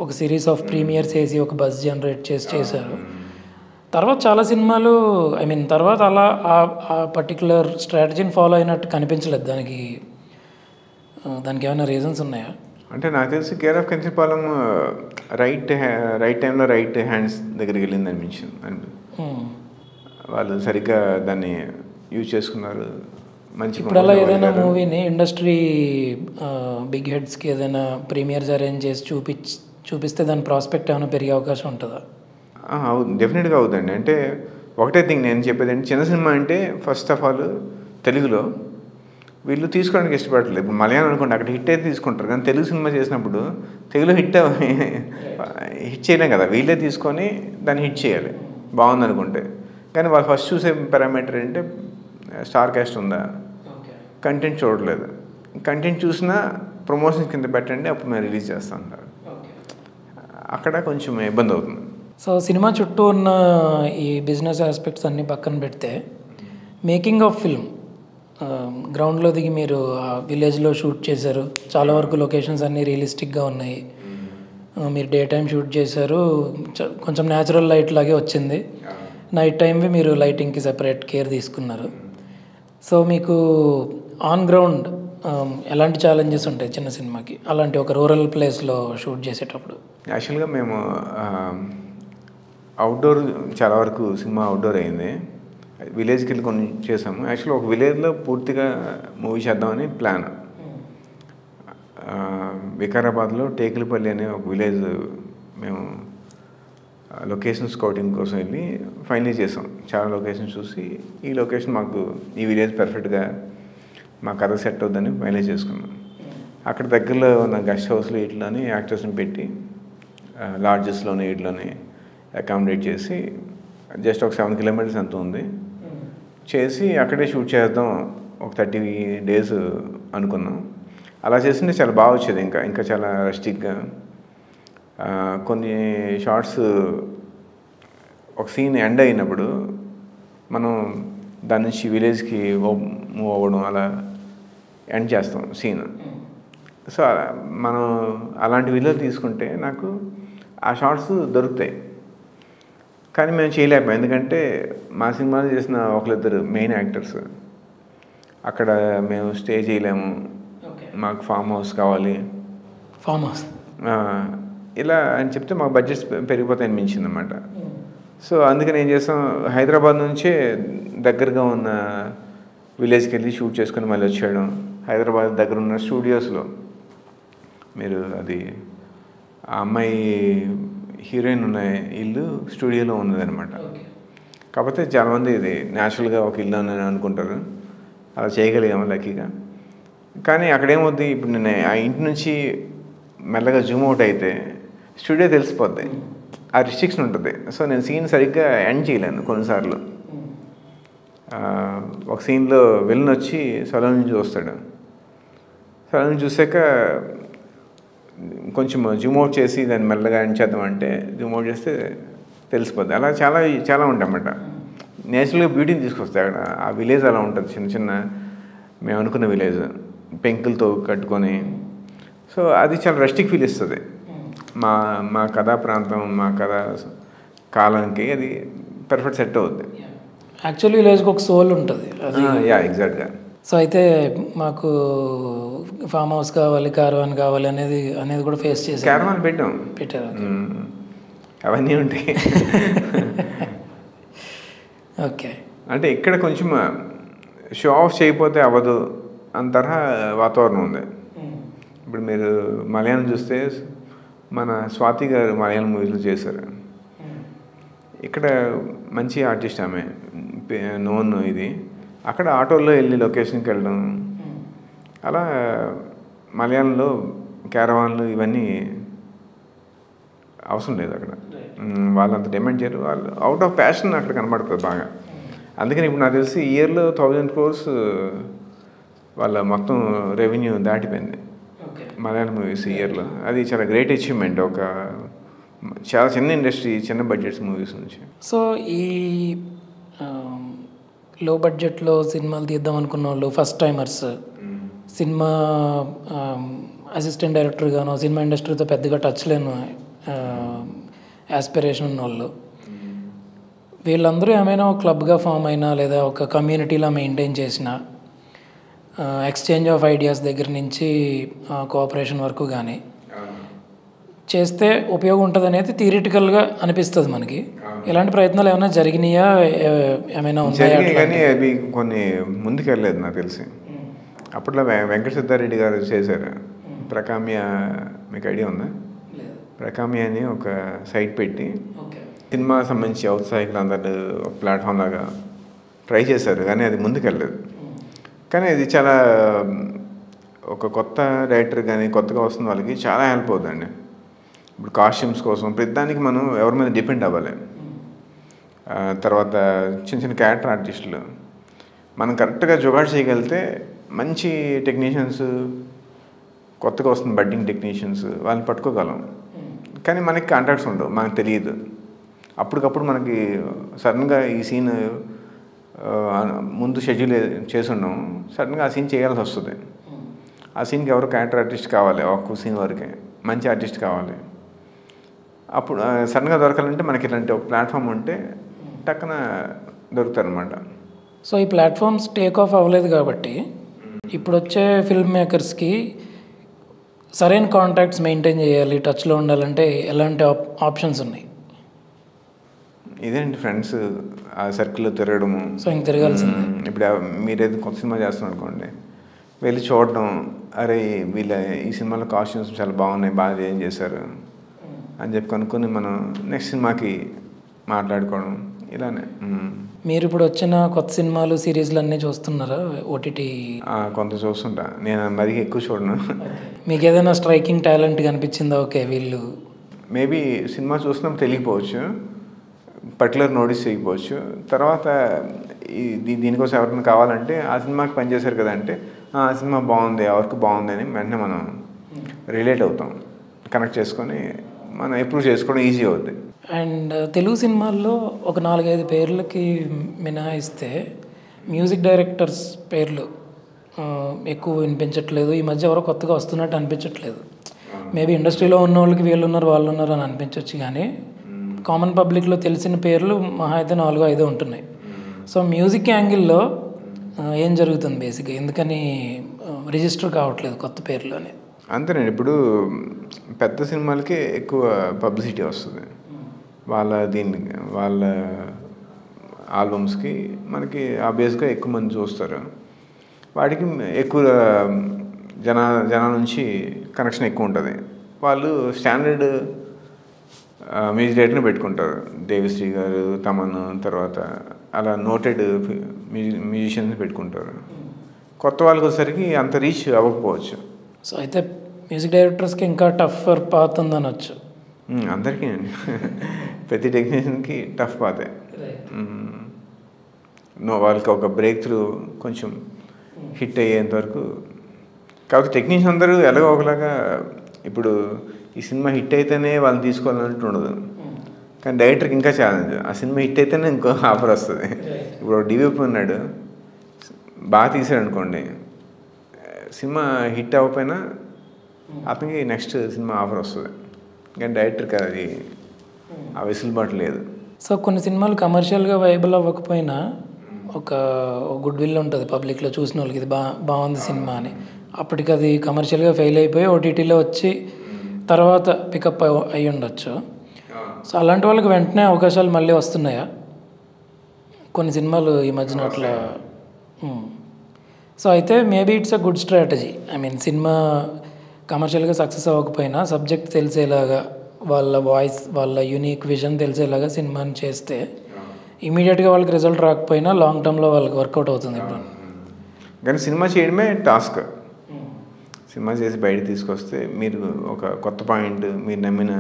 ఒక సిరీస్ ఆఫ్ ప్రీమియర్స్ వేసి ఒక బజ్ జనరేట్ చేశారు. తర్వాత చాలా సినిమాలు తర్వాత అలా ఆ పర్టికులర్ స్ట్రాటజీని ఫాలో అయినట్టు కనిపించలేదు. దానికి ఏమైనా రీజన్స్ ఉన్నాయా? అంటే నాకు తెలిసి కేర్ ఆఫ్ కంచరపాలెం రైట్ టైంలో రైట్ హ్యాండ్స్ దగ్గరికి వెళ్ళింది అనిపించింది. వాళ్ళు సరిగ్గా దాన్ని యూజ్ చేసుకున్నారు. మంచి ఇప్పుడు అలా ఏదైనా మూవీని ఇండస్ట్రీ బిగ్ హెడ్స్కి ఏదైనా ప్రీమియర్స్ అరేంజ్ చేసి చూపిస్తే దాని ప్రాస్పెక్ట్ ఏమైనా పెరిగే అవకాశం ఉంటుందా? డెఫినెట్గా అవుతుందండి. అంటే ఒకటే థింగ్ నేను చెప్పేది అంటే చిన్న సినిమా అంటే ఫస్ట్ ఆఫ్ ఆల్ తెలుగులో వీళ్ళు తీసుకోవడానికి ఇష్టపడలేదు. ఇప్పుడు మలయాళం అనుకోండి, అక్కడ హిట్ అయితే తీసుకుంటారు, కానీ తెలుగు సినిమా చేసినప్పుడు తెలుగులో హిట్ చేయలేం కదా, వీళ్ళే తీసుకొని దాన్ని హిట్ చేయాలి బాగుంది అనుకుంటే. కానీ వాళ్ళు ఫస్ట్ చూసే పారామీటర్ ఏంటంటే స్టార్ కాస్ట్ ఉందా, కంటెంట్ చూడలేదు. కంటెంట్ చూసినా ప్రమోషన్ కింద పెట్టండి, అప్పుడు మేము రిలీజ్ చేస్తాం అంటారు. అక్కడ కొంచెం ఇబ్బంది అవుతుంది. సో సినిమా చుట్టూ ఉన్న ఈ బిజినెస్ ఆస్పెక్ట్స్ అన్నీ పక్కన పెడితే మేకింగ్ ఆఫ్ ఫిల్మ్, గ్రౌండ్లో దిగి మీరు విలేజ్లో షూట్ చేశారు, చాలా వరకు లొకేషన్స్ అన్నీ రియలిస్టిక్గా ఉన్నాయి. మీరు డే టైం షూట్ చేశారు, కొంచెం న్యాచురల్ లైట్ లాగే వచ్చింది. నైట్ టైంవి మీరు లైటింగ్కి సెపరేట్ కేర్ తీసుకున్నారు. సో మీకు ఆన్ గ్రౌండ్ ఎలాంటి ఛాలెంజెస్ ఉంటాయి చిన్న సినిమాకి, అలాంటి ఒక రూరల్ ప్లేస్లో షూట్ చేసేటప్పుడు? యాక్చువల్గా మేము అవుట్డోర్, చాలా వరకు సినిమా అవుట్డోర్ అయింది. విలేజ్కి వెళ్ళి కొన్ని చేసాము. యాక్చువల్గా ఒక విలేజ్లో పూర్తిగా మూవీ చేద్దామని ప్లాన్. వికారాబాద్లో టేకులపల్లి అనే ఒక విలేజ్ మేము లొకేషన్ స్కౌటింగ్ కోసం వెళ్ళి ఫైనలైజ్ చేసాం. చాలా లొకేషన్ చూసి ఈ లొకేషన్ మాకు, ఈ విలేజ్ పర్ఫెక్ట్గా మా కథ సెట్ అవుతుందని ఫైనలైజ్ చేసుకున్నాం. అక్కడ దగ్గరలో ఉన్న గెస్ట్ హౌస్లో వీటిలోని యాక్టర్స్ని పెట్టి లాడ్జెస్లోని వీటిలోని అకామిడేట్ చేసి జస్ట్ ఒక 7 కిలోమీటర్స్ ఎంత ఉంది చేసి అక్కడే షూట్ చేద్దాం ఒక 30 days అనుకున్నాం. అలా చేస్తుంటే చాలా బాగా వచ్చేది. ఇంకా చాలా రస్టిక్గా కొన్ని షార్ట్స్, ఒక సీన్ ఎండ్ అయినప్పుడు మనం దాని నుంచి విలేజ్కి మూవ్ అవ్వడం, అలా ఎండ్ చేస్తాం సీన్. సో మనం అలాంటి విలేజ్ తీసుకుంటే నాకు ఆ షార్ట్స్ దొరుకుతాయి. కానీ మేము చేయలేకపోయాం, ఎందుకంటే మా సినిమాలు చేసిన ఒకరిద్దరు మెయిన్ యాక్టర్స్, అక్కడ మేము స్టే చేయలేము, మాకు ఫామ్ హౌస్ కావాలి, ఫామ్ హౌస్ ఇలా అని చెప్తే మాకు బడ్జెట్స్ పెరిగిపోతాయి అనిపించింది అన్నమాట. సో అందుకని ఏం చేస్తాం, హైదరాబాద్ నుంచే దగ్గరగా ఉన్న విలేజ్కి వెళ్ళి షూట్ చేసుకుని మళ్ళీ వచ్చేయడం. హైదరాబాద్ దగ్గర ఉన్న స్టూడియోస్లో, మీరు అది ఆ అమ్మాయి హీరోయిన్ ఉన్న ఇల్లు స్టూడియోలో ఉన్నదనమాట. కాకపోతే చాలామంది ఇది న్యాచురల్గా ఒక ఇల్లు అని అనుకుంటారు, అలా చేయగలిగాము లక్కీగా. కానీ అక్కడేమవుద్ది, ఇప్పుడు నేను ఆ ఇంటి నుంచి మెల్లగా జూమ్ అవుట్ అయితే స్టూడియో తెలిసిపోద్ది, ఆ రిస్ట్రిక్షన్ ఉంటుంది. సో నేను సీన్ సరిగ్గా ఎండ్ చేయలేను కొన్నిసార్లు. ఒక సీన్లో విలన్ వచ్చి సలూన్ నుంచి వస్తాడు, సలూన్ నుంచి చూసాక కొంచెం జూమ్ అవుట్ చేసి దాన్ని మెల్లగా ఎండ్ చేద్దామంటే జూమ్ అవుట్ చేస్తే తెలిసిపోద్ది. అలా చాలా ఉంటాయి అన్నమాట. నేచురల్గా బ్యూటీని తీసుకొస్తాయి అక్కడ. ఆ విలేజ్ అలా ఉంటుంది, చిన్న చిన్న మేము అనుకున్న విలేజ్, పెంకులతో కట్టుకొని. సో అది చాలా రెస్టిక్ ఫీల్ ఇస్తుంది మా కథా ప్రాంతం, మా కథా కాలానికి అది పర్ఫెక్ట్ సెట్ అవుద్ది. యాక్చువల్లీ విలేజ్కి ఒక సోల్ ఉంటుంది. ఎగ్జాక్ట్గా. సో అయితే మాకు ఫామ్ హౌస్ కావాలి, క్యారవాన్ కావాలి అనేది కూడా ఫేస్ చేసి క్యారవాన్ పెట్టారు, అవన్నీ ఉంటాయి. ఓకే, అంటే ఇక్కడ కొంచెం షో ఆఫ్ చేయకపోతే అవ్వదు అంత తరహా వాతావరణం ఉంది. ఇప్పుడు మీరు మలయాళం చూస్తే మన స్వాతి గారు మలయాళం మూవీస్లో చేశారు. ఇక్కడ మంచి ఆర్టిస్ట్ ఆమె, నోన్ ఇది. అక్కడ ఆటోల్లో వెళ్ళి లొకేషన్కి వెళ్ళడం, అలా మలయాళంలో క్యారవాన్లు ఇవన్నీ అవసరం లేదు అక్కడ. వాళ్ళు అంత డిమాండ్ చేయరు, వాళ్ళు అవుట్ ఆఫ్ ప్యాషన్ అక్కడ కనబడుతుంది బాగా. అందుకని ఇప్పుడు నాకు తెలిసి ఇయర్లో 1000 crores వాళ్ళ మొత్తం రెవెన్యూ దాటిపోయింది మలయాళం మూవీస్ ఇయర్లో. అది చాలా గ్రేట్ అచీవ్మెంట్, ఒక చాలా చిన్న ఇండస్ట్రీ, చిన్న బడ్జెట్స్ మూవీస్ నుంచి. సో ఈ లో బడ్జెట్లో సినిమాలు తీద్దాం అనుకున్న వాళ్ళు, ఫస్ట్ టైమర్స్, సినిమా అసిస్టెంట్ డైరెక్టర్గానో సినిమా ఇండస్ట్రీతో పెద్దగా టచ్ లేని యాస్పిరేషన్ ఉన్న వాళ్ళు, వీళ్ళందరూ ఏమైనా ఒక క్లబ్గా ఫామ్ అయినా లేదా ఒక కమ్యూనిటీలా మెయింటైన్ చేసిన, ఎక్స్చేంజ్ ఆఫ్ ఐడియాస్ దగ్గర నుంచి కోఆపరేషన్ వరకు కానీ చేస్తే ఉపయోగం ఉంటుంది అనేది థియరిటికల్గా అనిపిస్తుంది మనకి. ఇలాంటి ప్రయత్నాలు ఏమైనా జరిగినాయా, ఏమైనా ఉన్నాయా? కానీ అవి కొన్ని ముందుకు వెళ్ళలేదు నాకు తెలిసి. అప్పట్లో వెంకట సిద్ధారెడ్డి గారు చేశారు ప్రకామ్య, మీకు ఐడియా ఉందా? ప్రకామ్య అని ఒక సైట్ పెట్టి సినిమా సంబంధించి ఔత్సాహికులు అందరూ ఒక ప్లాట్ఫామ్ లాగా ట్రై చేశారు, కానీ అది ముందుకు వెళ్ళలేదు. కానీ ఇది చాలా ఒక కొత్త డైరెక్టర్ కానీ కొత్తగా వస్తున్న వాళ్ళకి చాలా హెల్ప్ అవుతుందండి. ఇప్పుడు కాస్ట్యూమ్స్ కోసం ప్రతిదానికి మనం ఎవరి మీద డిపెండ్ అవ్వాలి. తర్వాత చిన్న చిన్న క్యారెక్టర్ ఆర్టిస్టులు మనం కరెక్ట్గా జుగాడు చేయగలిగితే మంచి టెక్నీషియన్స్, కొత్తగా వస్తున్న బడ్డింగ్ టెక్నీషియన్స్ వాళ్ళని పట్టుకోగలం. కానీ మనకి కాంటాక్ట్స్ ఉండవు, మనకు తెలియదు. అప్పటికప్పుడు మనకి సడన్గా ఈ సీన్ ముందు షెడ్యూల్ చేసి ఉన్నాం, సడన్గా ఆ సీన్ చేయాల్సి వస్తుంది. ఆ సీన్కి ఎవరు క్యారెక్టర్ ఆర్టిస్ట్ కావాలి, ఒక్క సీన్ వరకే మంచి ఆర్టిస్ట్ కావాలి. అప్పుడు సడన్గా దొరకాలంటే మనకి ఇలాంటి ఒక ప్లాట్ఫామ్ ఉంటే టక్కున దొరుకుతారు అనమాట. సో ఈ ప్లాట్ఫామ్స్ టేక్ ఆఫ్ అవ్వలేదు కాబట్టి ఇప్పుడు వచ్చే ఫిల్మ్ మేకర్స్కి సరైన కాంటాక్ట్స్ మెయింటైన్ చేయాలి, టచ్లో ఉండాలంటే ఎలాంటి ఆప్షన్స్ ఉన్నాయి? ఇదేంటి ఫ్రెండ్స్ ఆ సర్కిల్లో తిరగడము. సో ఇంక తిరగాల్సిందే. ఇప్పుడు మీరేదో కొత్త సినిమా చేస్తున్నారు అనుకోండి, వెళ్ళి చూడడం, అరే వీళ్ళ ఈ సినిమాలో కాస్ట్యూమ్స్ చాలా బాగున్నాయి, బాగా ఏం చేశారు అని చెప్పి కనుక్కొని మనం నెక్స్ట్ సినిమాకి మాట్లాడుకోవడం ఇలానే. మీరు ఇప్పుడు వచ్చిన కొత్త సినిమాలు సిరీస్లు అన్నీ చూస్తున్నారా ఓటీటీ? కొంత చూస్తుంటా, నేను మరీ ఎక్కువ చూడను. మీకు ఏదైనా స్ట్రైకింగ్ టాలెంట్ కనిపించిందా? ఓకే వీళ్ళు మేబీ సినిమా చూసినప్పుడు తెలియకపోవచ్చు, పర్టికులర్ నోటీస్ చేయకపోవచ్చు. తర్వాత దీనికోసం ఎవరైనా కావాలంటే ఆ సినిమాకి పనిచేశారు కదా అంటే ఆ సినిమా బాగుంది, ఎవరికి బాగుంది అని వెంటనే మనం రిలేట్ అవుతాం, కనెక్ట్ చేసుకొని మనం అప్రూవ్ చేసుకోవడం ఈజీ అవుద్ది. అండ్ తెలుగు సినిమాల్లో ఒక 4-5 పేర్లకి మినహాయిస్తే మ్యూజిక్ డైరెక్టర్స్ పేర్లు ఎక్కువ వినిపించట్లేదు. ఈ మధ్య ఎవరో కొత్తగా వస్తున్నట్టు అనిపించట్లేదు. మేబీ ఇండస్ట్రీలో ఉన్న వాళ్ళకి వీళ్ళు ఉన్నారు వాళ్ళు ఉన్నారు అని అనిపించవచ్చు, కానీ కామన్ పబ్లిక్లో తెలిసిన పేర్లు మహా అయితే 4-5 ఉంటున్నాయి. సో మ్యూజిక్ యాంగిల్లో ఏం జరుగుతుంది బేసిక్గా? ఎందుకని రిజిస్టర్ కావట్లేదు కొత్త పేర్లు అని? అంతేనండి, ఇప్పుడు పెద్ద సినిమాలకి ఎక్కువ పబ్లిసిటీ వస్తుంది, వాళ్ళ ఆల్బమ్స్కి మనకి ఆబ్వియస్గా ఎక్కువ మంది చూస్తారు, వాటికి ఎక్కువ జనాల నుంచి కనెక్షన్ ఎక్కువ ఉంటుంది. వాళ్ళు స్టాండర్డ్ మ్యూజిక్ డైరెక్టర్ని పెట్టుకుంటారు, దేవిశ్రీ గారు, తమన్, తర్వాత అలా నోటెడ్ మ్యూజిషియన్స్ పెట్టుకుంటారు. కొత్త వాళ్ళకి వచ్చేసరికి అంత రీచ్ అవ్వకపోవచ్చు. సో అయితే మ్యూజిక్ డైరెక్టర్స్కి ఇంకా టఫర్ పాత్ ఉందనొచ్చు. అందరికీ అండి, ప్రతి టెక్నీషియన్కి టఫ్ పాతే. వాళ్ళకి ఒక బ్రేక్ త్రూ కొంచెం హిట్ అయ్యేంత వరకు. కాబట్టి టెక్నీషియన్ అందరూ ఎలాగో ఒకలాగా ఇప్పుడు ఈ సినిమా హిట్ అయితేనే వాళ్ళని తీసుకోవాలన్నట్టు ఉండదు, కానీ డైరెక్టర్కి ఇంకా ఛాలెంజ్. ఆ సినిమా హిట్ అయితేనే ఇంకో ఆఫర్ వస్తుంది. ఇప్పుడు డివిపి ఉన్నాడు, బాగా తీసాడు అనుకోండి, సినిమా హిట్ అవ్వకపోయినా అతనికి నెక్స్ట్ సినిమా ఆఫర్ వస్తుంది, కానీ డైరెక్టర్కి అది ఆ వెసులుబాటు లేదు. సో కొన్ని సినిమాలు కమర్షియల్గా వైబుల్ అవ్వకపోయినా ఒక గుడ్ విల్ ఉంటుంది పబ్లిక్లో, చూసిన వాళ్ళకి ఇది బాగుంది సినిమా అని. అప్పటికి అది కమర్షియల్గా ఫెయిల్ అయిపోయి ఓటీటీలో వచ్చి తర్వాత పికప్ అయ్యి ఉండొచ్చు. సో అలాంటి వాళ్ళకి వెంటనే అవకాశాలు మళ్ళీ వస్తున్నాయా? కొన్ని సినిమాలు ఈ మధ్యన అట్లా. సో అయితే maybe it's a good strategy. I mean cinema కమర్షియల్గా సక్సెస్ అవ్వకపోయినా సబ్జెక్ట్ తెలిసేలాగా, వాళ్ళ వాయిస్, వాళ్ళ యూనిక్ విజన్ తెలిసేలాగా సినిమాని చేస్తే ఇమీడియట్గా వాళ్ళకి రిజల్ట్ రాకపోయినా లాంగ్ టర్మ్లో వాళ్ళకి వర్కౌట్ అవుతుంది. ఇప్పుడు కానీ సినిమా చేయడమే టాస్క్. సినిమా చేసి బయట తీసుకొస్తే మీరు ఒక కొత్త పాయింట్ మీరు నమ్మిన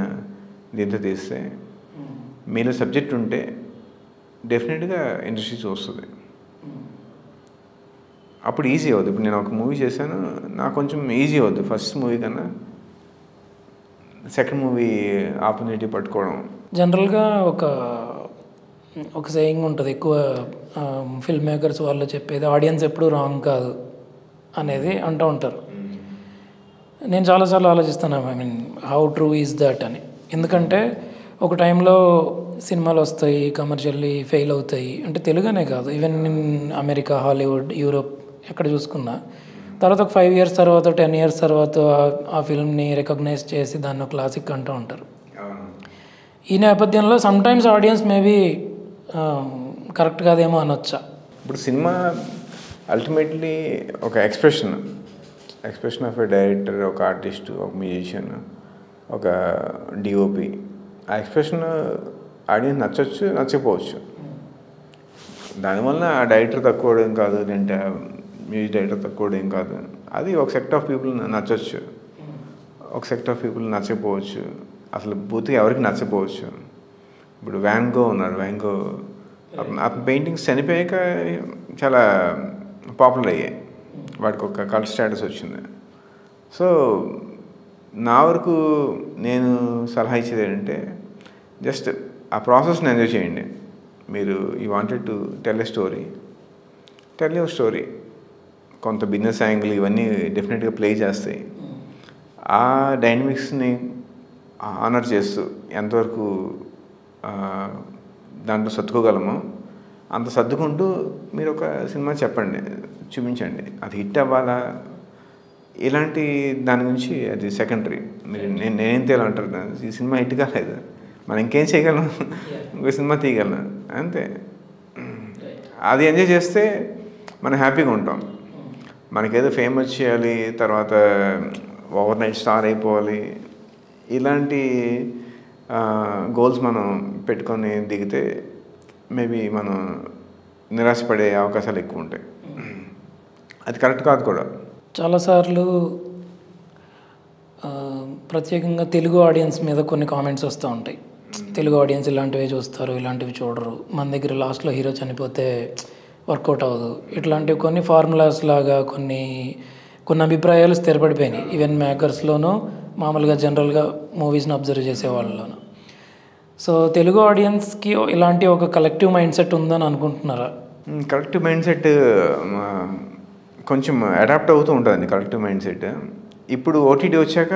దీంతో తీస్తే మీలో సబ్జెక్ట్ ఉంటే డెఫినెట్గా ఇండస్ట్రీ చూస్తుంది. అప్పుడు ఈజీ అవుతుంది. ఇప్పుడు నేను ఒక మూవీ చేశాను, నాకు కొంచెం ఈజీ అవుతుంది ఫస్ట్ మూవీ కన్నా సెకండ్ మూవీ ఆపర్చునిటీ పట్టుకోవడం. జనరల్గా ఒక సేయింగ్ ఉంటుంది, ఎక్కువ ఫిల్మ్ మేకర్స్ వాళ్ళు చెప్పేది ఆడియన్స్ ఎప్పుడు రాంగ్ కాదు అనేది అంటూ ఉంటారు. నేను చాలాసార్లు ఆలోచిస్తాను, I mean how true is that అని. ఎందుకంటే ఒక టైంలో సినిమాలు వస్తాయి, కమర్షియల్లీ ఫెయిల్ అవుతాయి, అంటే తెలుగునే కాదు, even in America, Hollywood, Europe ఎక్కడ చూసుకున్నా తర్వాత ఒక 5 years తర్వాత 10 years తర్వాత ఆ ఫిల్మ్ని రికగ్నైజ్ చేసి దాన్ని ఒక క్లాసిక్ అంటూ ఉంటారు. ఈ నేపథ్యంలో సమ్టైమ్స్ ఆడియన్స్ మేబీ కరెక్ట్ కాదేమో అనొచ్చా? ఇప్పుడు సినిమా అల్టిమేట్లీ ఒక ఎక్స్ప్రెషన్ ఆఫ్ ఎ డైరెక్టర్, ఒక ఆర్టిస్ట్, ఒక మ్యూజిషియన్, ఒక డిఓపి. ఆ ఎక్స్ప్రెషన్ ఆడియన్స్ నచ్చవచ్చు, నచ్చకపోవచ్చు. దానివల్ల ఆ డైరెక్టర్ తక్కువ కాదు, లేదంటే మ్యూజిక్ డైరెక్టర్ తక్కువ ఏం కాదు. అది ఒక సెక్ట్ ఆఫ్ పీపుల్ నచ్చవచ్చు, ఒక సెక్ట్ ఆఫ్ పీపుల్ నచ్చకపోవచ్చు, అసలు పూర్తిగా ఎవరికి నచ్చకపోవచ్చు. ఇప్పుడు వ్యాన్ గో ఉన్నారు, వ్యాన్ గో అతని పెయింటింగ్స్ చనిపోయాక చాలా పాపులర్ అయ్యాయి, వాడికి ఒక కల్ట్ స్టేటస్ వచ్చింది. సో నా వరకు నేను సలహా ఇచ్చేది ఏంటంటే జస్ట్ ఆ ప్రాసెస్ని ఎంజాయ్ చేయండి. మీరు you wanted to tell a story, tell your story. కొంత బిజినెస్ యాంగిల్ ఇవన్నీ డెఫినెట్గా ప్లే చేస్తాయి. ఆ డైనమిక్స్ని ఆనర్ చేస్తూ ఎంతవరకు దాంట్లో సర్దుకోగలమో అంత సర్దుకుంటూ మీరు ఒక సినిమా చెప్పండి, చూపించండి. అది హిట్ అవ్వాలా ఇలాంటి దాని గురించి అది సెకండరీ. మీరు నేనేం తేలంటారు, ఈ సినిమా హిట్ కాలేదు, మనం ఇంకేం చేయగలం, ఇంకో సినిమా తీయగలం అంతే. అది ఎంజాయ్ చేస్తే మనం హ్యాపీగా ఉంటాం. మనకేదో ఫేమ్ వచ్చేయాలి, తర్వాత ఓవర్ నైట్ స్టార్ అయిపోవాలి, ఇలాంటి గోల్స్ మనం పెట్టుకొని దిగితే మేబీ మనం నిరాశపడే అవకాశాలు ఎక్కువ ఉంటాయి. అది కరెక్ట్ కాదు కూడా. చాలాసార్లు ప్రత్యేకంగా తెలుగు ఆడియన్స్ మీద కొన్ని కామెంట్స్ వస్తూ ఉంటాయి. తెలుగు ఆడియన్స్ ఇలాంటివి చూస్తారు, ఇలాంటివి చూడరు, మన దగ్గర లాస్ట్లో హీరో చనిపోతే వర్కౌట్ అవ్వదు, ఇట్లాంటివి కొన్ని ఫార్ములాస్ లాగా కొన్ని అభిప్రాయాలు స్థిరపడిపోయినాయి. ఈవెన్ మేకర్స్లోనూ మామూలుగా జనరల్గా మూవీస్ని అబ్జర్వ్ చేసే వాళ్ళలోనూ. సో తెలుగు ఆడియన్స్కి ఇలాంటి ఒక కలెక్టివ్ మైండ్ సెట్ ఉందని అనుకుంటున్నారా? కలెక్టివ్ మైండ్ సెట్ కొంచెం అడాప్ట్ అవుతూ ఉంటుందండి. కలెక్టివ్ మైండ్ సెట్ ఇప్పుడు ఓటీటీ వచ్చాక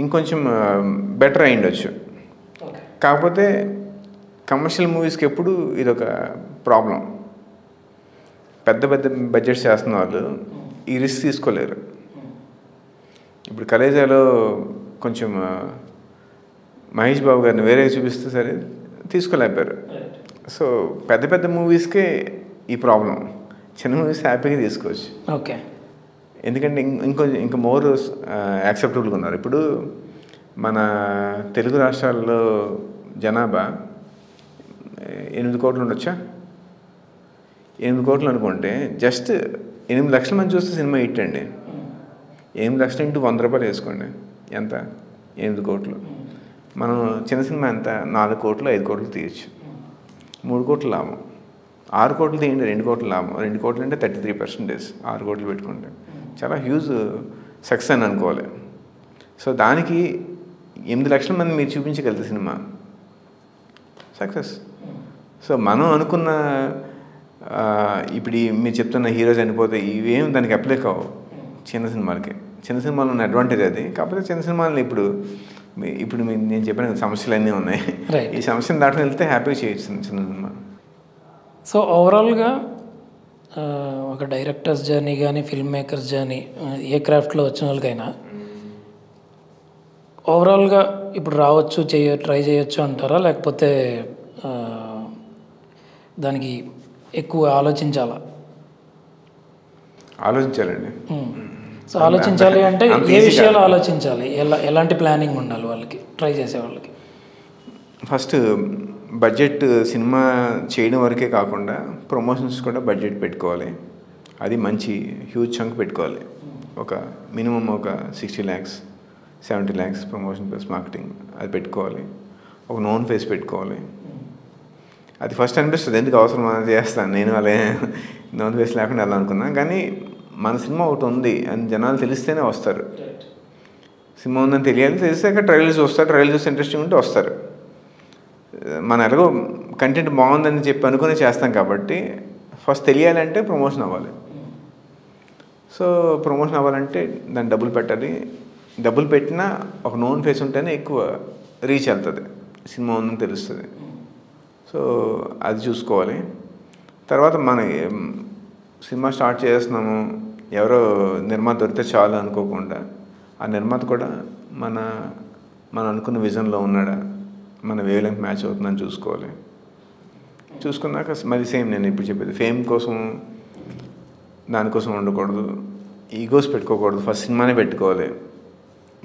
ఇంకొంచెం బెటర్ అయ్యిండొచ్చు. కాకపోతే కమర్షియల్ మూవీస్కి ఎప్పుడు ఇదొక ప్రాబ్లం. పెద్ద పెద్ద బడ్జెట్స్ చేస్తున్న వాళ్ళు ఈ రిస్క్ తీసుకోలేరు. ఇప్పుడు కలేజాలో కొంచెం మహేష్ బాబు గారిని వేరే చూపిస్తే సరే తీసుకోలేకపోయారు. సో పెద్ద పెద్ద మూవీస్కే ఈ ప్రాబ్లం, చిన్న మూవీస్ హ్యాపీగా తీసుకోవచ్చు. ఓకే, ఎందుకంటే ఇంకా మోర్ యాక్సెప్టబుల్గా ఉన్నారు. ఇప్పుడు మన తెలుగు రాష్ట్రాల్లో జనాభా 8 కోట్లు ఉండొచ్చా? 8 కోట్లు అనుకుంటే జస్ట్ 8 లక్షల మంది చూస్తే సినిమా హిట్ అండి. 8 లక్షలు ఇంటూ 100 రూపాయలు వేసుకోండి, ఎంత? 8 కోట్లు. మనం చిన్న సినిమా ఎంత? 4 కోట్లు 5 కోట్లు తీయచ్చు, 3 కోట్లు లాభం. 6 కోట్లు తీయండి, 2 కోట్లు లాభం. 2 కోట్లు అంటే 33%. 6 కోట్లు పెట్టుకుంటే చాలా హ్యూజ్ సక్సెస్ అని అనుకోవాలి. సో దానికి 8 లక్షల మంది మీరు చూపించగలిగితే సినిమా సక్సెస్. సో మనం అనుకున్న ఇప్పుడు మీరు చెప్తున్న హీరో చనిపోతే ఇవేం దానికి అప్లై కావు చిన్న సినిమాలకి. చిన్న సినిమాలో ఉన్న అడ్వాంటేజ్ అది. కాకపోతే చిన్న సినిమాలని ఇప్పుడు నేను చెప్పిన సమస్యలు అన్నీ ఉన్నాయి. ఈ సమస్యను దాటుకుని వెళ్తే హ్యాపీగా చేయొచ్చు చిన్న సినిమా. సో ఓవరాల్గా ఒక డైరెక్టర్స్ జర్నీ కానీ ఫిల్మ్ మేకర్స్ జర్నీ ఏ క్రాఫ్ట్లో వచ్చిన వాళ్ళకైనా ఓవరాల్గా ఇప్పుడు రావచ్చు, ట్రై చేయొచ్చు అంటారా, లేకపోతే దానికి ఎక్కువ ఆలోచించాలా? ఆలోచించాలండి. సో ఆలోచించాలి అంటే ఏ విషయాలు ఆలోచించాలి, ఎలాంటి ప్లానింగ్ ఉండాలి వాళ్ళకి, ట్రై చేసే వాళ్ళకి? ఫస్ట్ బడ్జెట్ సినిమా చేయడం వరకే కాకుండా ప్రమోషన్స్ కూడా బడ్జెట్ పెట్టుకోవాలి. అది మంచి హ్యూజ్ చంక్ పెట్టుకోవాలి. ఒక మినిమం ఒక 60 lakhs 70 lakhs promotion plus marketing అది పెట్టుకోవాలి. ఒక నోన్ ఫేస్ పెట్టుకోవాలి. అది ఫస్ట్ అనిపిస్తుంది, ఎందుకు అవసరం అని చేస్తాను నేను, అలా నోన్ ఫేస్ లేకుండా అలా అనుకున్నాను. కానీ మన సినిమా ఒకటి ఉంది అని జనాలు తెలిస్తేనే వస్తారు. సినిమా ఉందని తెలియాలి, తెలిసాక ట్రైలర్స్ వస్తారు, ట్రైలర్ చూసి ఇంట్రెస్టింగ్ ఉంటే వస్తారు. మనం ఎలాగో కంటెంట్ బాగుందని చెప్పి అనుకుని చేస్తాం కాబట్టి ఫస్ట్ తెలియాలంటే ప్రమోషన్ అవ్వాలి. సో ప్రమోషన్ అవ్వాలంటే దాన్ని డబ్బులు పెట్టాలి. డబ్బులు పెట్టినా ఒక నోన్ ఫేస్ ఉంటేనే ఎక్కువ రీచ్ వెళ్తుంది, సినిమా ఉందని తెలుస్తుంది. సో అది చూసుకోవాలి. తర్వాత మన సినిమా స్టార్ట్ చేస్తున్నాము, ఎవరో నిర్మాత దొరికితే చాలు అనుకోకుండా ఆ నిర్మాత కూడా మన అనుకున్న విజన్లో ఉన్నాడా, మన వేవ్ లెంగ్త్ మ్యాచ్ అవుతుందని చూసుకోవాలి. చూసుకున్నాక మరి సేమ్ నేను ఇప్పుడు చెప్పేది ఫేమ్ కోసం దానికోసం ఉండకూడదు, ఈగోస్ పెట్టుకోకూడదు, ఫస్ట్ సినిమానే పెట్టుకోవాలి.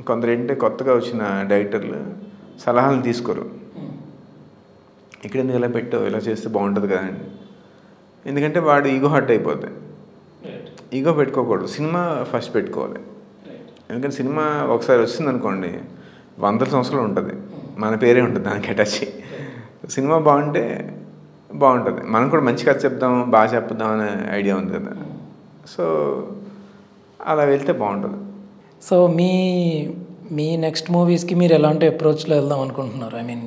కొందరు ఏంటంటే కొత్తగా వచ్చిన డైరెక్టర్లు సలహాలను తీసుకోరు. ఇక్కడ ఎందుకు ఇలా పెట్టావు, ఇలా చేస్తే బాగుంటుంది కదండి, ఎందుకంటే వాడు ఈగో హర్ట్ అయిపోద్ది. ఈగో పెట్టుకోకూడదు, సినిమా ఫస్ట్ పెట్టుకోవాలి. ఎందుకంటే సినిమా ఒకసారి వచ్చిందనుకోండి 100 సంవత్సరాలు ఉంటుంది, మన పేరే ఉంటుంది దానికి అటాచ్. సినిమా బాగుంటే బాగుంటుంది, మనం కూడా మంచి కథ చెప్దాం, బాగా చెప్దాం అనే ఐడియా ఉంది కదా. సో అలా వెళ్తే బాగుంటుంది. సో మీ నెక్స్ట్ మూవీస్కి మీరు ఎలాంటి అప్రోచ్లో వెళ్దాం అనుకుంటున్నారు? ఐ మీన్